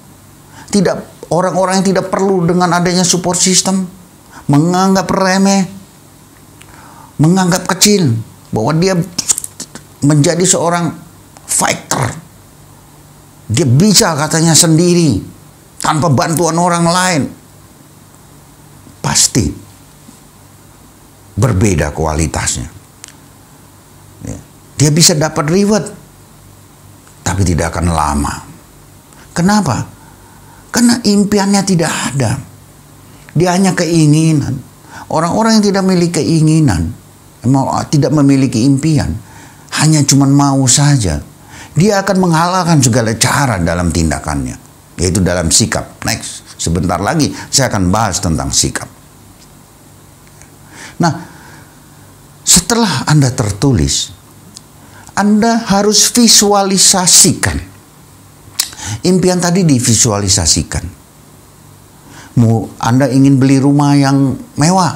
tidak, orang-orang yang tidak perlu dengan adanya support system, menganggap remeh, menganggap kecil, bahwa dia menjadi seorang fighter. Dia bisa katanya sendiri, tanpa bantuan orang lain. Pasti berbeda kualitasnya. Dia bisa dapat reward, tapi tidak akan lama. Kenapa? Karena impiannya tidak ada. Dia hanya keinginan. Orang-orang yang tidak memiliki keinginan, tidak memiliki impian, hanya cuma mau saja, dia akan menghalalkan segala cara dalam tindakannya, yaitu dalam sikap. Next, sebentar lagi saya akan bahas tentang sikap. Nah, setelah Anda tertulis, Anda harus visualisasikan. Impian tadi divisualisasikan. Anda ingin beli rumah yang mewah,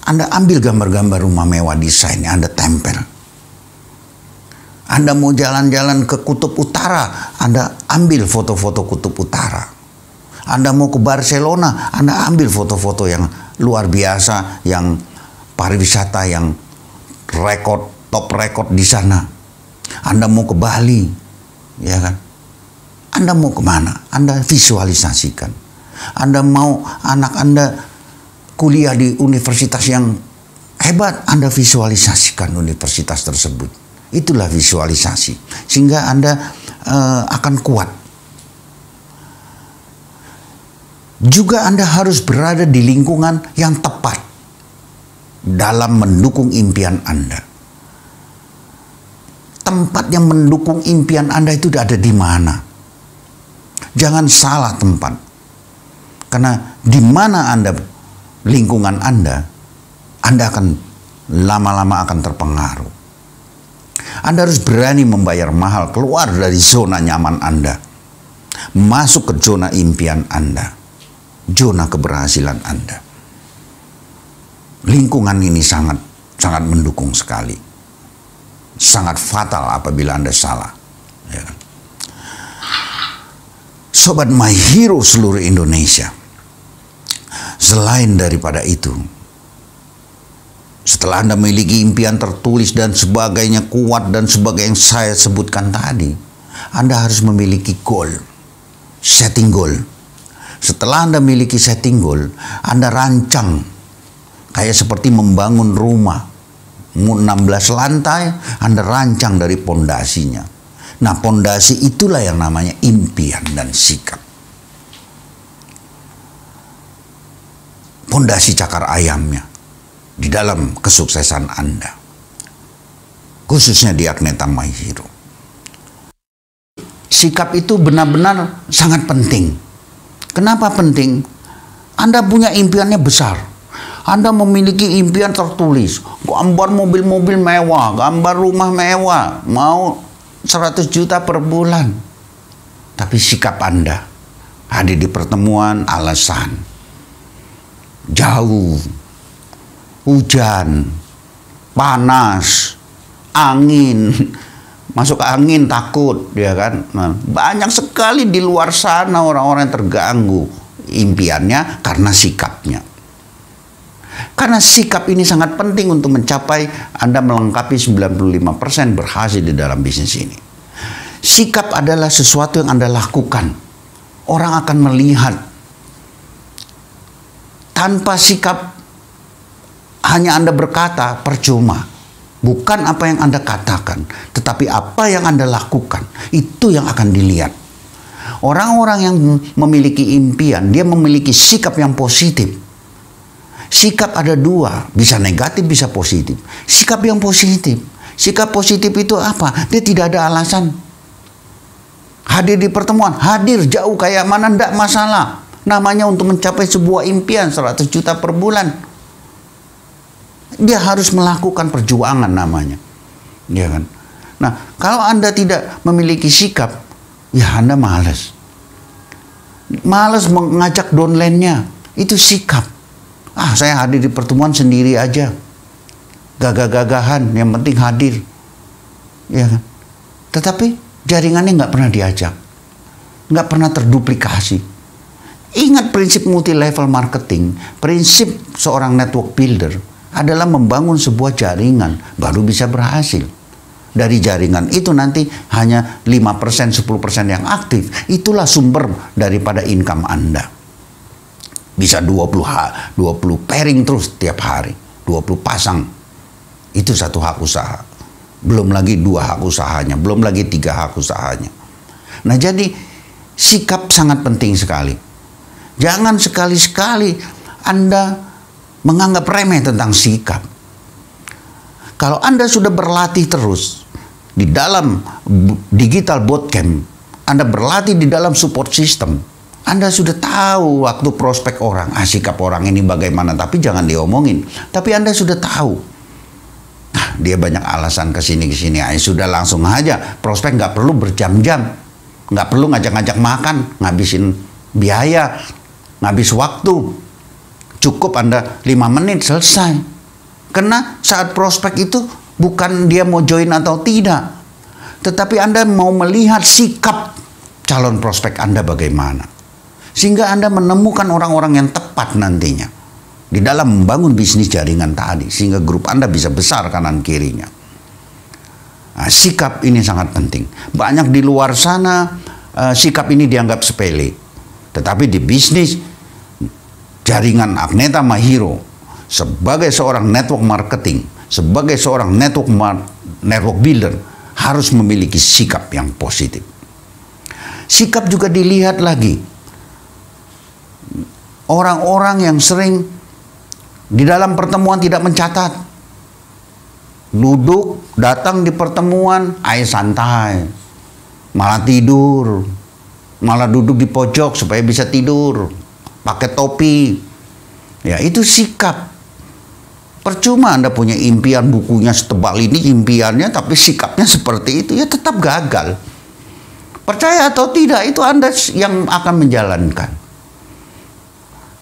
Anda ambil gambar-gambar rumah mewah, desainnya Anda tempel. Anda mau jalan-jalan ke Kutub Utara, Anda ambil foto-foto Kutub Utara. Anda mau ke Barcelona, Anda ambil foto-foto yang luar biasa, yang pariwisata, yang top rekor di sana. Anda mau ke Bali, ya kan? Anda mau kemana? Anda visualisasikan. Anda mau anak Anda kuliah di universitas yang hebat, Anda visualisasikan universitas tersebut. Itulah visualisasi, sehingga Anda akan kuat. Juga Anda harus berada di lingkungan yang tepat dalam mendukung impian Anda. Tempat yang mendukung impian Anda itu ada di mana? Jangan salah tempat. Karena di mana Anda, lingkungan Anda akan lama-lama akan terpengaruh. Anda harus berani membayar mahal, keluar dari zona nyaman Anda, masuk ke zona impian Anda, zona keberhasilan Anda. Lingkungan ini sangat mendukung sekali. Sangat fatal apabila Anda salah. Ya. Sobat My Hero seluruh Indonesia, selain daripada itu, setelah Anda memiliki impian tertulis dan sebagainya, kuat dan sebagainya yang saya sebutkan tadi, Anda harus memiliki goal, setting goal. Setelah Anda memiliki setting goal, Anda rancang kayak seperti membangun rumah. 16 lantai, Anda rancang dari pondasinya. Nah, pondasi itulah yang namanya impian dan sikap. Pondasi cakar ayamnya di dalam kesuksesan Anda, khususnya di Agneta My Hero. Sikap itu benar-benar sangat penting. Kenapa penting? Anda punya impiannya besar. Anda memiliki impian tertulis, gambar mobil-mobil mewah, gambar rumah mewah, mau 100 juta per bulan. Tapi sikap Anda hadir di pertemuan, alasan jauh, hujan, panas, angin, masuk angin takut, ya kan? Nah, banyak sekali di luar sana orang-orang yang terganggu impiannya karena sikapnya. Karena sikap ini sangat penting untuk mencapai Anda melengkapi 95% berhasil di dalam bisnis ini. Sikap adalah sesuatu yang Anda lakukan. Orang akan melihat. Tanpa sikap, hanya Anda berkata, percuma. Bukan apa yang Anda katakan, tetapi apa yang Anda lakukan. Itu yang akan dilihat. Orang-orang yang memiliki impian, dia memiliki sikap yang positif. Sikap ada dua, bisa negatif, bisa positif. Sikap yang positif. Sikap positif itu apa? Dia tidak ada alasan. Hadir di pertemuan, hadir jauh kayak mana, tidak masalah. Namanya untuk mencapai sebuah impian 100 juta per bulan. Dia harus melakukan perjuangan namanya. Ya kan? Nah, kalau Anda tidak memiliki sikap, ya Anda malas. Malas mengajak downline-nya. Itu sikap. Saya hadir di pertemuan sendiri aja. Gagah-gagahan, yang penting hadir. Ya kan? Tetapi jaringannya nggak pernah diajak. Nggak pernah terduplikasi. Ingat prinsip multi-level marketing. Prinsip seorang network builder adalah membangun sebuah jaringan baru bisa berhasil. Dari jaringan itu nanti hanya 5%, 10% yang aktif. Itulah sumber daripada income Anda. Bisa 20 pairing terus tiap hari. 20 pasang. Itu satu hak usaha. Belum lagi 2 hak usahanya. Belum lagi 3 hak usahanya. Nah, jadi sikap sangat penting sekali. Jangan sekali-sekali Anda menganggap remeh tentang sikap. Kalau Anda sudah berlatih terus di dalam digital bootcamp, Anda berlatih di dalam support system, Anda sudah tahu waktu prospek orang, sikap orang ini bagaimana, tapi jangan diomongin. Tapi Anda sudah tahu. Nah, dia banyak alasan kesini, sudah langsung aja. Prospek nggak perlu berjam-jam, nggak perlu ngajak-ngajak makan, ngabisin biaya, ngabis waktu. Cukup Anda 5 menit selesai. Karena saat prospek itu bukan dia mau join atau tidak. Tetapi Anda mau melihat sikap calon prospek Anda bagaimana. Sehingga Anda menemukan orang-orang yang tepat nantinya. Di dalam membangun bisnis jaringan tadi. Sehingga grup Anda bisa besar kanan kirinya. Nah, sikap ini sangat penting. Banyak di luar sana sikap ini dianggap sepele. Tetapi di bisnis jaringan Agneta Mahiro sebagai seorang network marketing, sebagai seorang network builder harus memiliki sikap yang positif. Sikap juga dilihat lagi. Orang-orang yang sering di dalam pertemuan tidak mencatat. Duduk, datang di pertemuan, santai. Malah tidur. Malah duduk di pojok supaya bisa tidur. Pakai topi. Ya, itu sikap. Percuma Anda punya impian, bukunya setebal ini impiannya, tapi sikapnya seperti itu, ya tetap gagal. Percaya atau tidak, itu Anda yang akan menjalankan.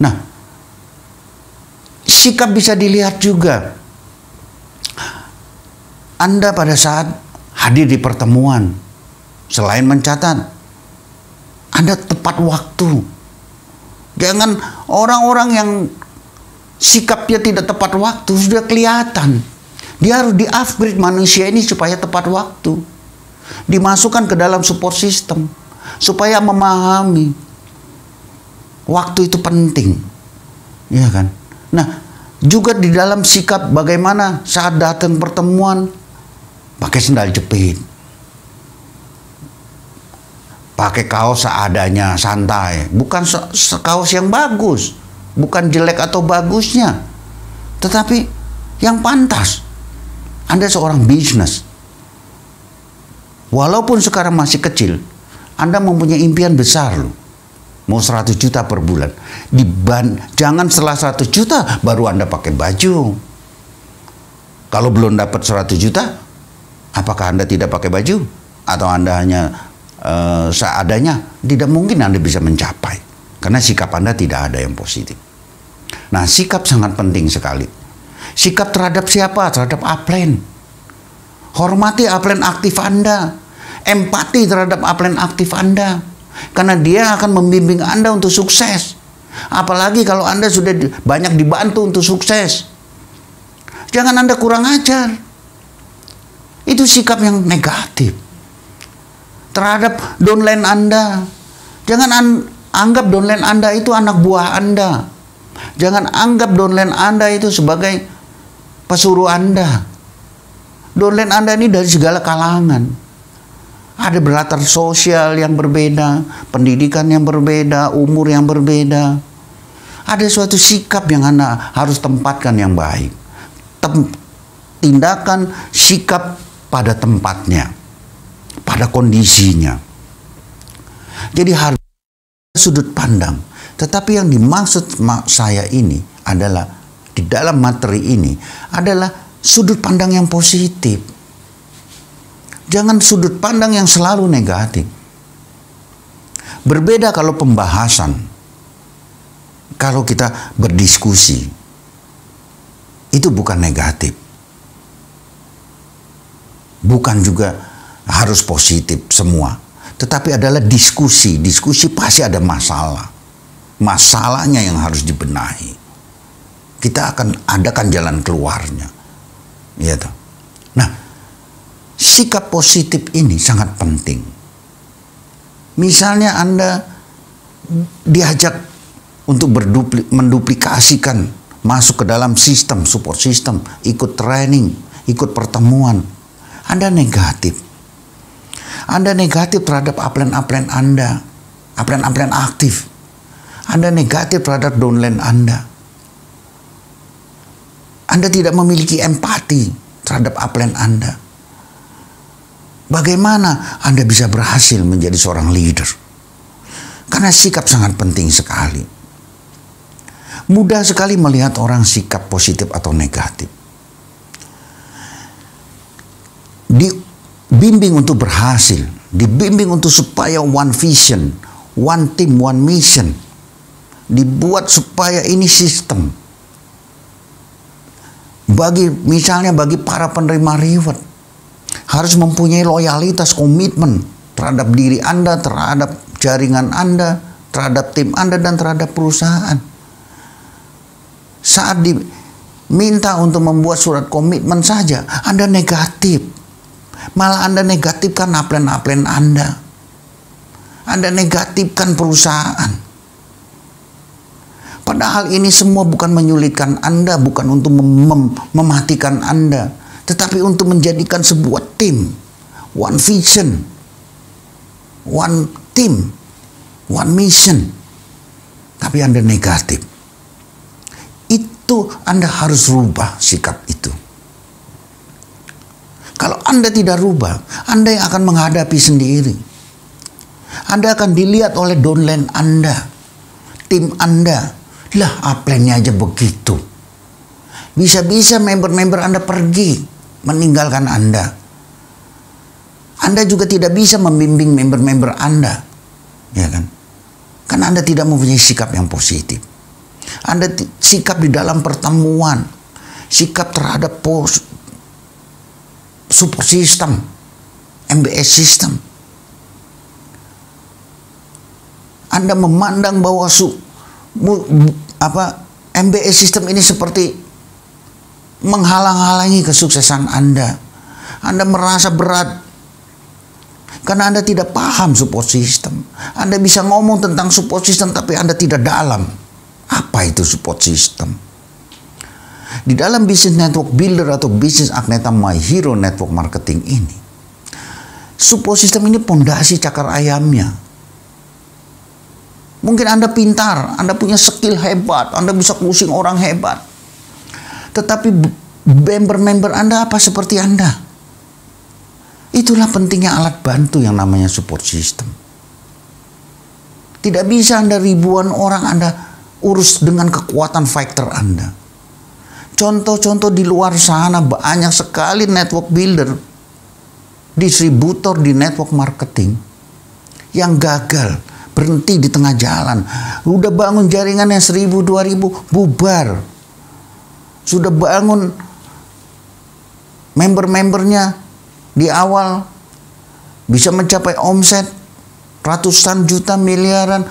Nah, sikap bisa dilihat juga. Anda pada saat hadir di pertemuan, selain mencatat, Anda tepat waktu. Jangan orang-orang yang sikapnya tidak tepat waktu sudah kelihatan. Dia harus di-upgrade manusia ini supaya tepat waktu. Dimasukkan ke dalam support system supaya memahami waktu itu penting. Ya kan? Nah, juga di dalam sikap bagaimana saat datang pertemuan pakai sendal jepit. Pakai kaos seadanya, santai. Bukan kaos yang bagus. Bukan jelek atau bagusnya. Tetapi yang pantas. Anda seorang bisnis. Walaupun sekarang masih kecil, Anda mempunyai impian besar loh. Mau 100 juta per bulan. Jangan setelah 100 juta baru Anda pakai baju. Kalau belum dapat 100 juta, apakah Anda tidak pakai baju? Atau Anda hanya seadanya? Tidak mungkin Anda bisa mencapai. Karena sikap Anda tidak ada yang positif. Nah, sikap sangat penting sekali. Sikap terhadap siapa? Terhadap upline. Hormati upline aktif Anda. Empati terhadap upline aktif Anda. Karena dia akan membimbing Anda untuk sukses. Apalagi kalau Anda sudah banyak dibantu untuk sukses. Jangan Anda kurang ajar. Itu sikap yang negatif terhadap downline Anda. Jangan anggap downline Anda itu anak buah Anda. Jangan anggap downline Anda itu sebagai pesuruh Anda. Downline Anda ini dari segala kalangan. Ada berlatar sosial yang berbeda, pendidikan yang berbeda, umur yang berbeda. Ada suatu sikap yang Anda harus tempatkan yang baik. Tindakan, sikap pada tempatnya, pada kondisinya. Jadi harus sudut pandang. Tetapi yang dimaksud saya ini adalah, di dalam materi ini adalah sudut pandang yang positif. Jangan sudut pandang yang selalu negatif. Berbeda kalau pembahasan. Kalau kita berdiskusi, itu bukan negatif. Bukan juga harus positif semua. Tetapi adalah diskusi. Diskusi pasti ada masalah. Masalahnya yang harus dibenahi. Kita akan adakan jalan keluarnya. Ya, nah, sikap positif ini sangat penting. Misalnya Anda diajak untuk menduplikasikan, masuk ke dalam sistem, support system, ikut training, ikut pertemuan. Anda negatif. Anda negatif terhadap upline-upline Anda, upline-upline aktif. Anda negatif terhadap downline Anda. Anda tidak memiliki empati terhadap upline Anda. Bagaimana Anda bisa berhasil menjadi seorang leader? Karena sikap sangat penting sekali. Mudah sekali melihat orang sikap positif atau negatif. Dibimbing untuk berhasil, dibimbing untuk supaya one vision, one team, one mission. Dibuat supaya ini sistem. Misalnya bagi para penerima reward, harus mempunyai loyalitas, komitmen terhadap diri Anda, terhadap jaringan Anda, terhadap tim Anda, dan terhadap perusahaan. Saat diminta untuk membuat surat komitmen saja, Anda negatif. Malah Anda negatifkan upline-upline Anda. Anda negatifkan perusahaan. Padahal ini semua bukan menyulitkan Anda, bukan untuk mematikan Anda, tetapi untuk menjadikan sebuah tim, one vision, one team, one mission. Tapi Anda negatif. Itu Anda harus rubah sikap itu. Kalau Anda tidak rubah, Anda yang akan menghadapi sendiri. Anda akan dilihat oleh downline Anda, tim Anda. Lah, upline-nya aja begitu. Bisa-bisa member-member Anda pergi, meninggalkan Anda. Anda juga tidak bisa membimbing member-member Anda. Ya kan? Karena Anda tidak mempunyai sikap yang positif. Anda sikap di dalam pertemuan, sikap terhadap support system, MBS system. Anda memandang bahwa MBS system ini seperti menghalang-halangi kesuksesan Anda. Anda merasa berat karena Anda tidak paham support system. Anda bisa ngomong tentang support system tapi Anda tidak dalam. Apa itu support system? Di dalam Business Network Builder atau Business Agneta My Hero Network Marketing ini, support system ini pondasi cakar ayamnya. Mungkin Anda pintar, Anda punya skill hebat, Anda bisa closing orang hebat. Tetapi member-member Anda apa seperti Anda? Itulah pentingnya alat bantu yang namanya support system. Tidak bisa Anda ribuan orang Anda urus dengan kekuatan fighter Anda. Contoh-contoh di luar sana banyak sekali network builder, distributor di network marketing yang gagal, berhenti di tengah jalan. Udah bangun jaringannya 1.000, 2.000, bubar. Sudah bangun member-membernya di awal bisa mencapai omset ratusan juta, miliaran,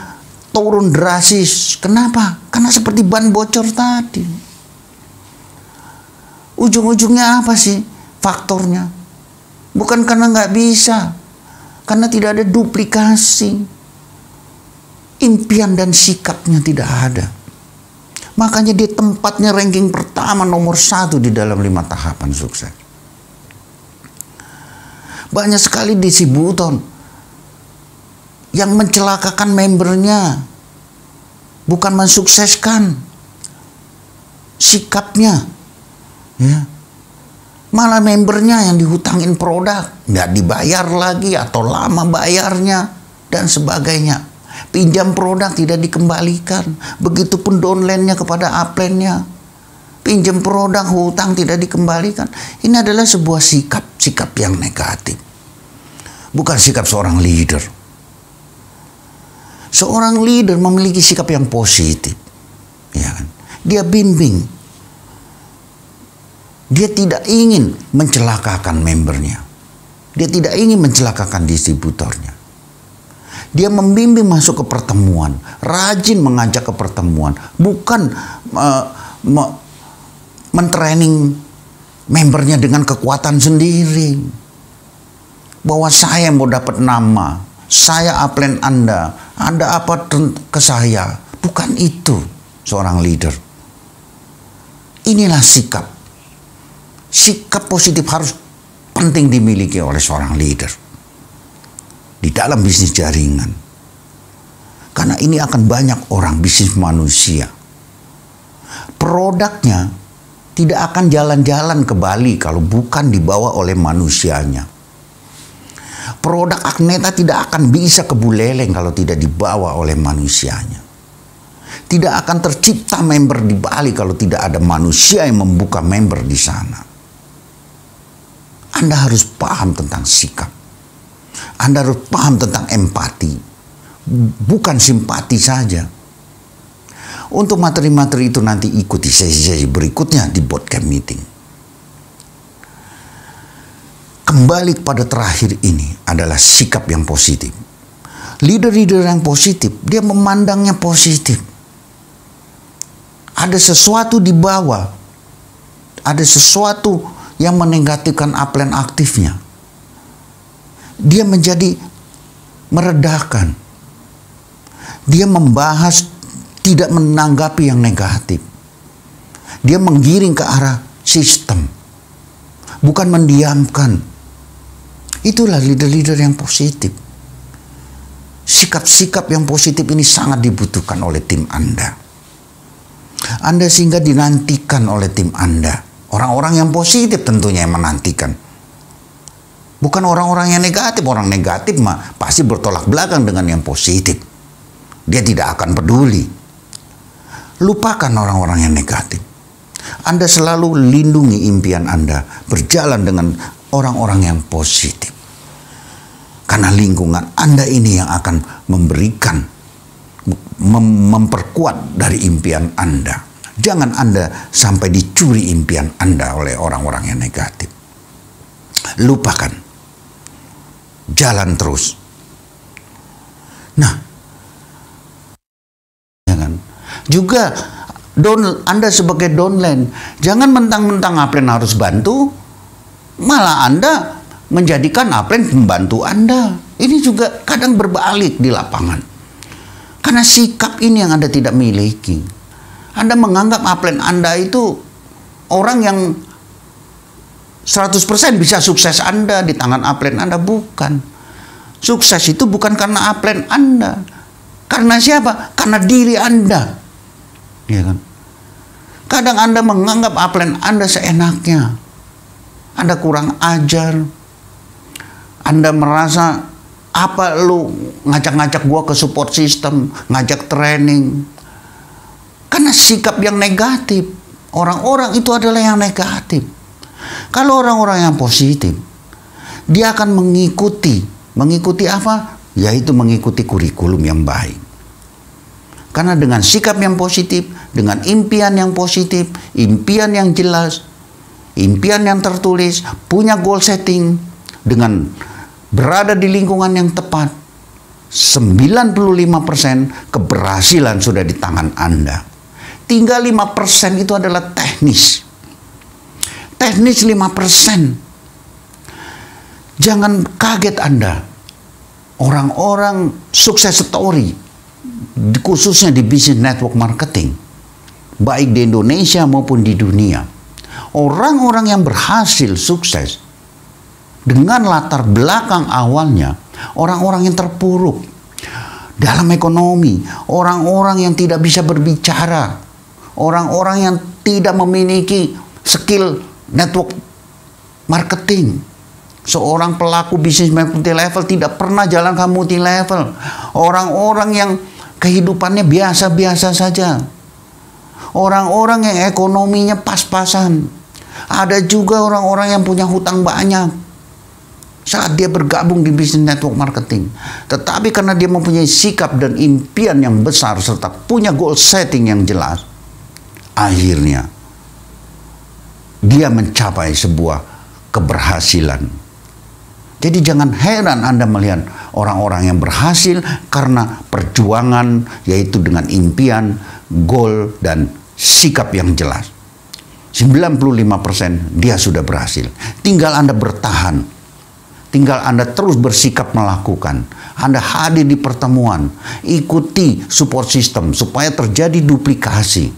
turun drastis. Kenapa? Karena seperti ban bocor tadi. Ujung-ujungnya apa sih faktornya? Bukan karena nggak bisa, karena tidak ada duplikasi. Impian dan sikapnya tidak ada. Makanya dia tempatnya ranking pertama nomor 1 di dalam 5 tahapan sukses. Banyak sekali distributor yang mencelakakan membernya, bukan mensukseskan sikapnya, ya. Malah membernya yang dihutangin produk, nggak dibayar lagi atau lama bayarnya dan sebagainya. Pinjam produk tidak dikembalikan, begitupun downline-nya kepada upline-nya. Pinjam produk, hutang tidak dikembalikan. Ini adalah sebuah sikap yang negatif. Bukan sikap seorang leader. Seorang leader memiliki sikap yang positif. Ya kan? Dia bimbing. Dia tidak ingin mencelakakan membernya. Dia tidak ingin mencelakakan distributornya. Dia membimbing masuk ke pertemuan. Rajin mengajak ke pertemuan. Bukan mentraining membernya dengan kekuatan sendiri. Bahwa saya mau dapat nama. Saya upline Anda. Anda apa ke saya. Bukan itu seorang leader. Inilah sikap. Sikap positif harus penting dimiliki oleh seorang leader di dalam bisnis jaringan. Karena ini akan banyak orang bisnis manusia. Produknya tidak akan jalan-jalan ke Bali kalau bukan dibawa oleh manusianya. Produk Agneta tidak akan bisa ke Buleleng kalau tidak dibawa oleh manusianya. Tidak akan tercipta member di Bali kalau tidak ada manusia yang membuka member di sana. Anda harus paham tentang sikap. Anda harus paham tentang empati. Bukan simpati saja. Untuk materi-materi itu nanti ikuti sesi-sesi berikutnya di bootcamp meeting. Kembali kepada terakhir ini adalah sikap yang positif. Leader-leader yang positif, dia memandangnya positif. Ada sesuatu di bawah. Ada sesuatu yang menegatifkan upline aktifnya. Dia menjadi meredakan. Dia membahas, tidak menanggapi yang negatif. Dia menggiring ke arah sistem. Bukan mendiamkan. Itulah leader-leader yang positif. Sikap-sikap yang positif ini sangat dibutuhkan oleh tim Anda. Anda sehingga dinantikan oleh tim Anda. Orang-orang yang positif tentunya yang menantikan. Bukan orang-orang yang negatif. Orang negatif mah pasti bertolak belakang dengan yang positif. Dia tidak akan peduli. Lupakan orang-orang yang negatif. Anda selalu lindungi impian Anda. Berjalan dengan orang-orang yang positif. Karena lingkungan Anda ini yang akan memberikan, memperkuat dari impian Anda. Jangan Anda sampai dicuri impian Anda oleh orang-orang yang negatif. Lupakan. Jalan terus. Nah, jangan. Juga Anda sebagai downline, jangan mentang-mentang upline harus bantu, malah Anda menjadikan upline pembantu Anda. Ini juga kadang berbalik di lapangan. Karena sikap ini yang Anda tidak miliki. Anda menganggap upline Anda itu orang yang 100% bisa sukses Anda di tangan upline Anda. Bukan. Sukses itu bukan karena upline Anda. Karena siapa? Karena diri Anda. Ya kan? Kadang Anda menganggap upline Anda seenaknya. Anda kurang ajar. Anda merasa, apa lu ngajak-ngajak gua ke support system, ngajak training. Karena sikap yang negatif. Orang-orang itu adalah yang negatif. Kalau orang-orang yang positif, dia akan mengikuti. Mengikuti apa? Yaitu mengikuti kurikulum yang baik. Karena dengan sikap yang positif, dengan impian yang positif, impian yang jelas, impian yang tertulis, punya goal setting, dengan berada di lingkungan yang tepat, 95% keberhasilan sudah di tangan Anda. Tinggal 5% itu adalah teknis. Teknis 5%. Jangan kaget Anda. Orang-orang sukses story, khususnya di bisnis network marketing, baik di Indonesia maupun di dunia. Orang-orang yang berhasil sukses dengan latar belakang awalnya, orang-orang yang terpuruk dalam ekonomi, orang-orang yang tidak bisa berbicara, orang-orang yang tidak memiliki skill network marketing. Seorang pelaku bisnis multi level tidak pernah jalan ke multi level. Orang-orang yang kehidupannya biasa-biasa saja. Orang-orang yang ekonominya pas-pasan. Ada juga orang-orang yang punya hutang banyak saat dia bergabung di bisnis network marketing. Tetapi karena dia mempunyai sikap dan impian yang besar serta punya goal setting yang jelas, akhirnya dia mencapai sebuah keberhasilan. Jadi jangan heran Anda melihat orang-orang yang berhasil karena perjuangan, yaitu dengan impian, goal, dan sikap yang jelas. 95% dia sudah berhasil. Tinggal Anda bertahan. Tinggal Anda terus bersikap melakukan. Anda hadir di pertemuan. Ikuti support system supaya terjadi duplikasi.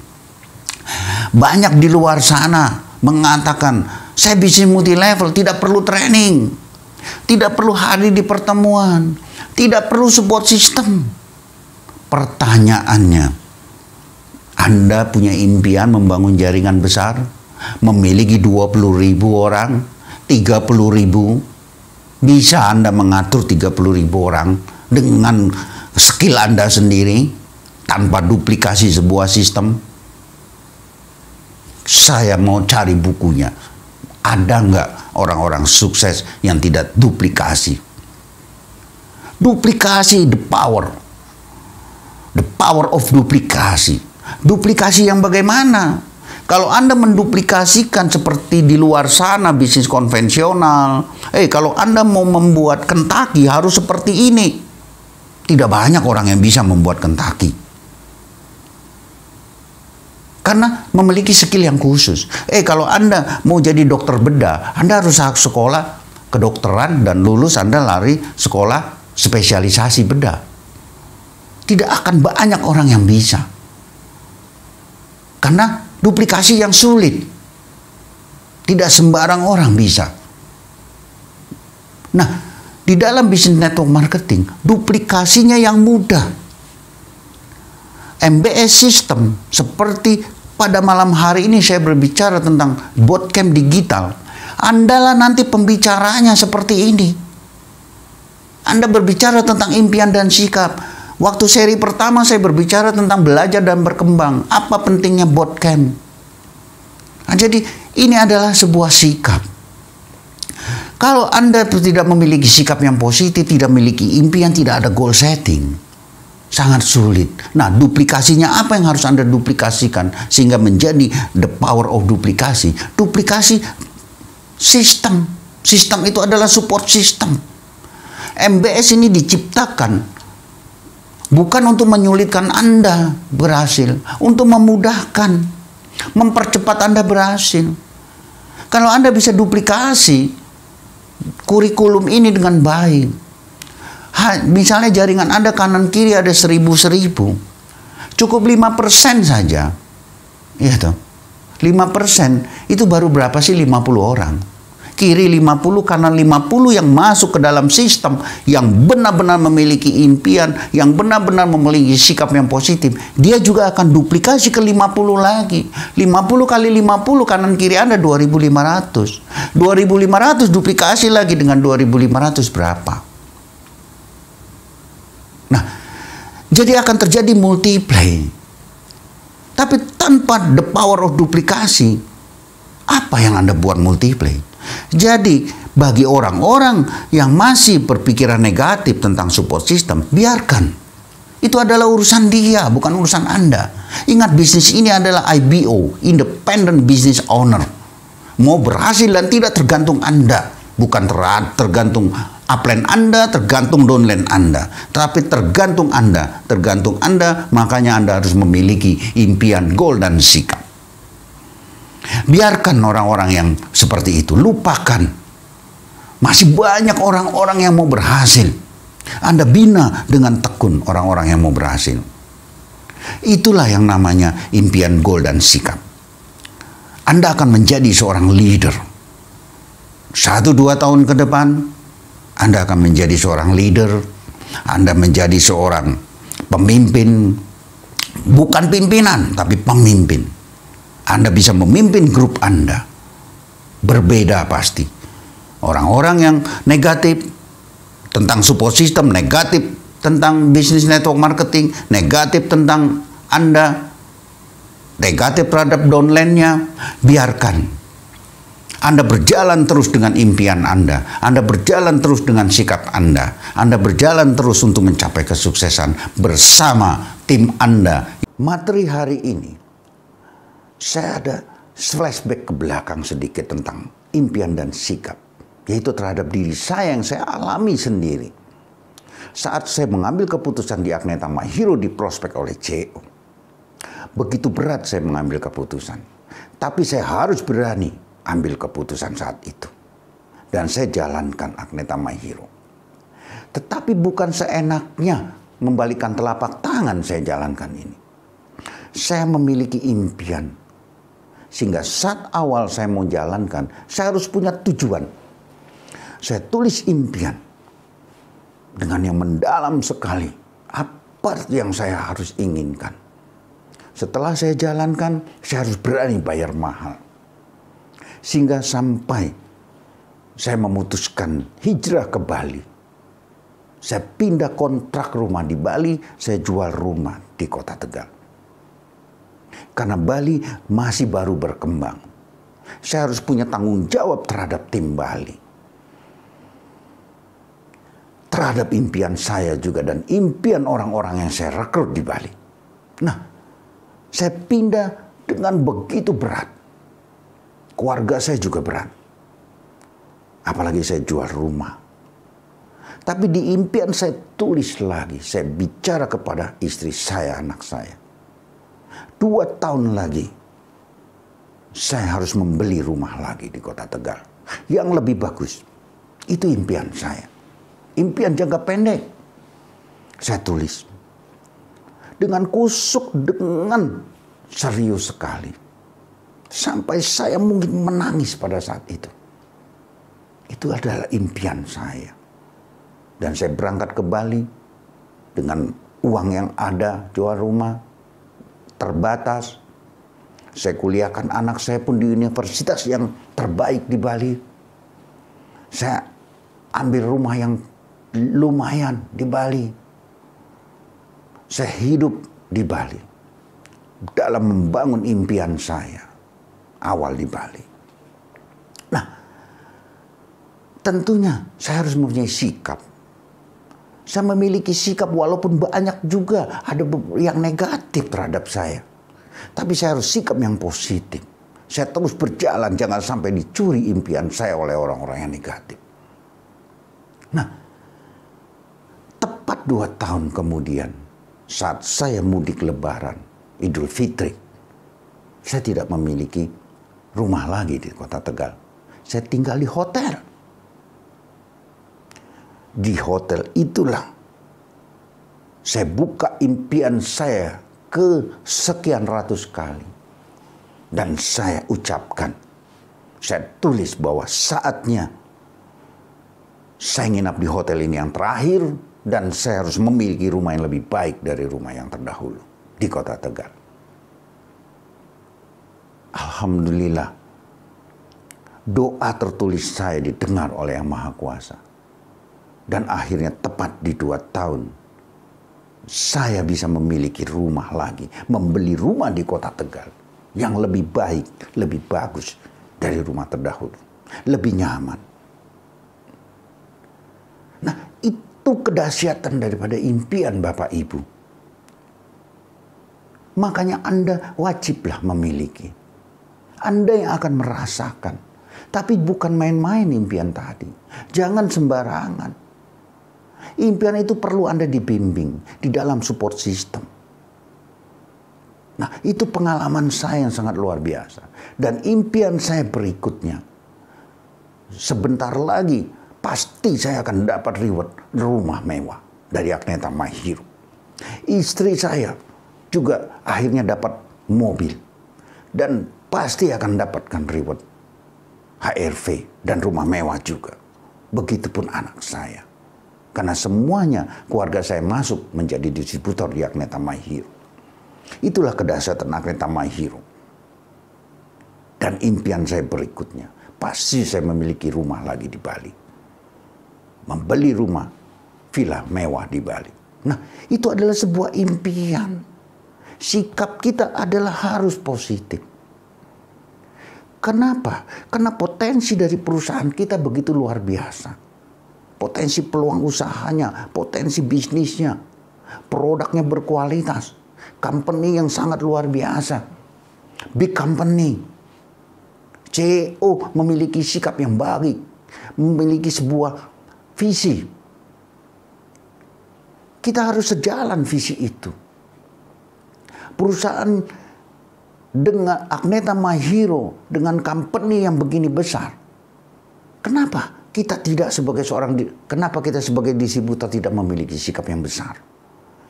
Banyak di luar sana mengatakan, saya bisnis multi level, tidak perlu training. Tidak perlu hadir di pertemuan. Tidak perlu support system. Pertanyaannya, Anda punya impian membangun jaringan besar, memiliki 20.000 orang, 30.000. Bisa Anda mengatur 30.000 orang dengan skill Anda sendiri tanpa duplikasi sebuah sistem? Saya mau cari bukunya. Ada nggak orang-orang sukses yang tidak duplikasi? Duplikasi, the power of duplikasi. Duplikasi yang bagaimana? Kalau Anda menduplikasikan seperti di luar sana bisnis konvensional, kalau Anda mau membuat Kentucky harus seperti ini. Tidak banyak orang yang bisa membuat Kentucky. Karena memiliki skill yang khusus. Kalau Anda mau jadi dokter bedah, Anda harus sekolah kedokteran dan lulus Anda lari sekolah spesialisasi bedah. Tidak akan banyak orang yang bisa. Karena duplikasi yang sulit. Tidak sembarang orang bisa. Nah, di dalam bisnis network marketing, duplikasinya yang mudah. MBS system, seperti pada malam hari ini saya berbicara tentang bootcamp digital. Andalah nanti pembicaranya seperti ini. Anda berbicara tentang impian dan sikap. Waktu seri pertama saya berbicara tentang belajar dan berkembang. Apa pentingnya bootcamp? Nah, jadi ini adalah sebuah sikap. Kalau Anda tidak memiliki sikap yang positif, tidak memiliki impian, tidak ada goal setting, sangat sulit. Nah, duplikasinya apa yang harus Anda duplikasikan sehingga menjadi the power of duplikasi? Duplikasi sistem. Sistem itu adalah support system. MBS ini diciptakan bukan untuk menyulitkan Anda berhasil, untuk memudahkan, mempercepat Anda berhasil. Kalau Anda bisa duplikasi kurikulum ini dengan baik, misalnya jaringan Anda kanan kiri ada 1000, cukup 5% saja. Iya toh. 5% itu baru berapa sih? 50 orang. Kiri 50, kanan 50 yang masuk ke dalam sistem, yang benar-benar memiliki impian, yang benar-benar memiliki sikap yang positif. Dia juga akan duplikasi ke 50 lagi. 50 kali 50 kanan kiri Anda 2.500. 2.500 duplikasi lagi dengan 2.500 berapa? Nah, jadi akan terjadi multiply. Tapi tanpa the power of duplikasi, apa yang Anda buat multiply? Jadi, bagi orang-orang yang masih berpikiran negatif tentang support system, biarkan. Itu adalah urusan dia, bukan urusan Anda. Ingat, bisnis ini adalah IBO, Independent Business Owner. Mau berhasil dan tidak tergantung Anda. Bukan tergantung upline Anda, tergantung downline Anda. Tapi tergantung Anda, makanya Anda harus memiliki impian, goal, dan sikap. Biarkan orang-orang yang seperti itu, lupakan. Masih banyak orang-orang yang mau berhasil. Anda bina dengan tekun orang-orang yang mau berhasil. Itulah yang namanya impian, goal, dan sikap. Anda akan menjadi seorang leader. 1-2 tahun ke depan, Anda akan menjadi seorang leader. Anda menjadi seorang pemimpin. Bukan pimpinan, tapi pemimpin. Anda bisa memimpin grup Anda. Berbeda pasti. Orang-orang yang negatif tentang support system, negatif tentang bisnis network marketing, negatif tentang Anda, negatif terhadap downline-nya, biarkan. Anda berjalan terus dengan impian Anda berjalan terus dengan sikap Anda berjalan terus untuk mencapai kesuksesan bersama tim Anda. Materi hari ini, saya ada flashback ke belakang sedikit tentang impian dan sikap, yaitu terhadap diri saya yang saya alami sendiri. Saat saya mengambil keputusan di Agneta My Hero di prospek oleh CEO, begitu berat saya mengambil keputusan, tapi saya harus berani ambil keputusan saat itu. Dan saya jalankan Agneta My Hero. Tetapi bukan seenaknya membalikan telapak tangan saya jalankan ini. Saya memiliki impian. Sehingga saat awal saya mau jalankan, saya harus punya tujuan. Saya tulis impian dengan yang mendalam sekali. Apa yang saya harus inginkan. Setelah saya jalankan, saya harus berani bayar mahal. Sehingga sampai saya memutuskan hijrah ke Bali. Saya pindah kontrak rumah di Bali, saya jual rumah di Kota Tegal. Karena Bali masih baru berkembang. Saya harus punya tanggung jawab terhadap tim Bali. Terhadap impian saya juga dan impian orang-orang yang saya rekrut di Bali. Nah, saya pindah dengan begitu berat. Keluarga saya juga berat. Apalagi saya jual rumah. Tapi di impian saya tulis lagi. Saya bicara kepada istri saya, anak saya. 2 tahun lagi, saya harus membeli rumah lagi di Kota Tegal. Yang lebih bagus. Itu impian saya. Impian jangka pendek. Saya tulis. Dengan kusuk, dengan serius sekali. Sampai saya mungkin menangis pada saat itu. Itu adalah impian saya. Dan saya berangkat ke Bali dengan uang yang ada, jual rumah, terbatas. Saya kuliahkan anak saya pun di universitas yang terbaik di Bali. Saya ambil rumah yang lumayan di Bali. Saya hidup di Bali dalam membangun impian saya. Awal di Bali. Nah, tentunya saya harus mempunyai sikap. Saya memiliki sikap walaupun banyak juga ada yang negatif terhadap saya. Tapi saya harus sikap yang positif. Saya terus berjalan, jangan sampai dicuri impian saya oleh orang-orang yang negatif. Nah, tepat 2 tahun kemudian, saat saya mudik Lebaran, Idul Fitri, saya tidak memiliki rumah lagi di Kota Tegal. Saya tinggal di hotel. Di hotel itulah saya buka impian saya ke sekian ratus kali. Dan saya ucapkan, saya tulis bahwa saatnya saya nginap di hotel ini yang terakhir. Dan saya harus memiliki rumah yang lebih baik dari rumah yang terdahulu di Kota Tegal. Alhamdulillah, doa tertulis saya didengar oleh Yang Maha Kuasa. Dan akhirnya tepat di 2 tahun, saya bisa memiliki rumah lagi. Membeli rumah di Kota Tegal yang lebih baik, lebih bagus dari rumah terdahulu. Lebih nyaman. Nah, itu kedahsyatan daripada impian Bapak Ibu. Makanya Anda wajiblah memiliki. Anda yang akan merasakan Tapi bukan main-main impian tadi. Jangan sembarangan. Impian itu perlu Anda dibimbing di dalam support system. Nah, itu pengalaman saya yang sangat luar biasa. Dan impian saya berikutnya, sebentar lagi pasti saya akan dapat reward rumah mewah dari Agneta My Hero. Istri saya juga akhirnya dapat mobil. Dan pasti akan dapatkan reward HRV dan rumah mewah juga. Begitupun anak saya. Karena semuanya keluarga saya masuk menjadi distributor di Agneta My Hero. Itulah kedahsyatan Agneta My Hero. Dan impian saya berikutnya, pasti saya memiliki rumah lagi di Bali. Membeli rumah, villa mewah di Bali. Nah, itu adalah sebuah impian. Sikap kita adalah harus positif. Kenapa? Karena potensi dari perusahaan kita begitu luar biasa. Potensi peluang usahanya, potensi bisnisnya, produknya berkualitas, company yang sangat luar biasa, big company, CEO memiliki sikap yang baik, memiliki sebuah visi. Kita harus sejalan visi itu. Perusahaan dengan Agneta My Hero, dengan company yang begini besar, kenapa? Kita tidak sebagai kenapa kita sebagai distributor tidak memiliki sikap yang besar?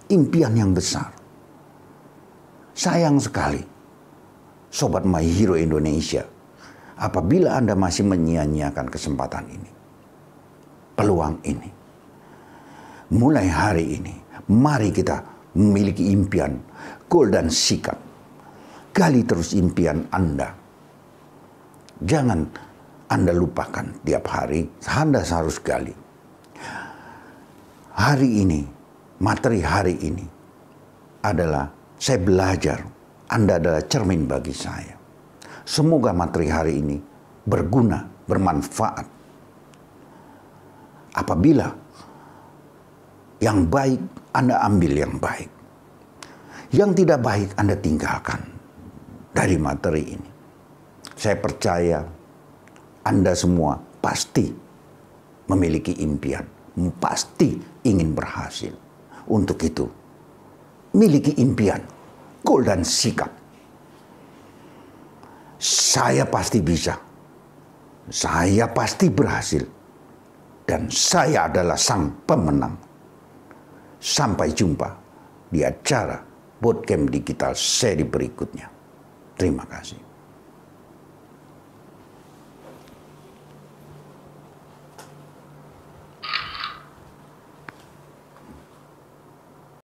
Impian yang besar. Sayang sekali, Sobat My Hero Indonesia, apabila Anda masih menyia-nyiakan kesempatan ini, peluang ini. Mulai hari ini, mari kita memiliki impian, goal dan sikap. Gali terus impian Anda. Jangan Anda lupakan tiap hari, Anda harus gali. Hari ini, materi hari ini adalah saya belajar. Anda adalah cermin bagi saya. Semoga materi hari ini berguna, bermanfaat. Apabila yang baik, Anda ambil yang baik. Yang tidak baik, Anda tinggalkan dari materi ini. Saya percaya Anda semua pasti memiliki impian, pasti ingin berhasil. Untuk itu, miliki impian, goal dan sikap. Saya pasti bisa. Saya pasti berhasil. Dan saya adalah sang pemenang. Sampai jumpa di acara Bootcamp Digital seri berikutnya. Terima kasih.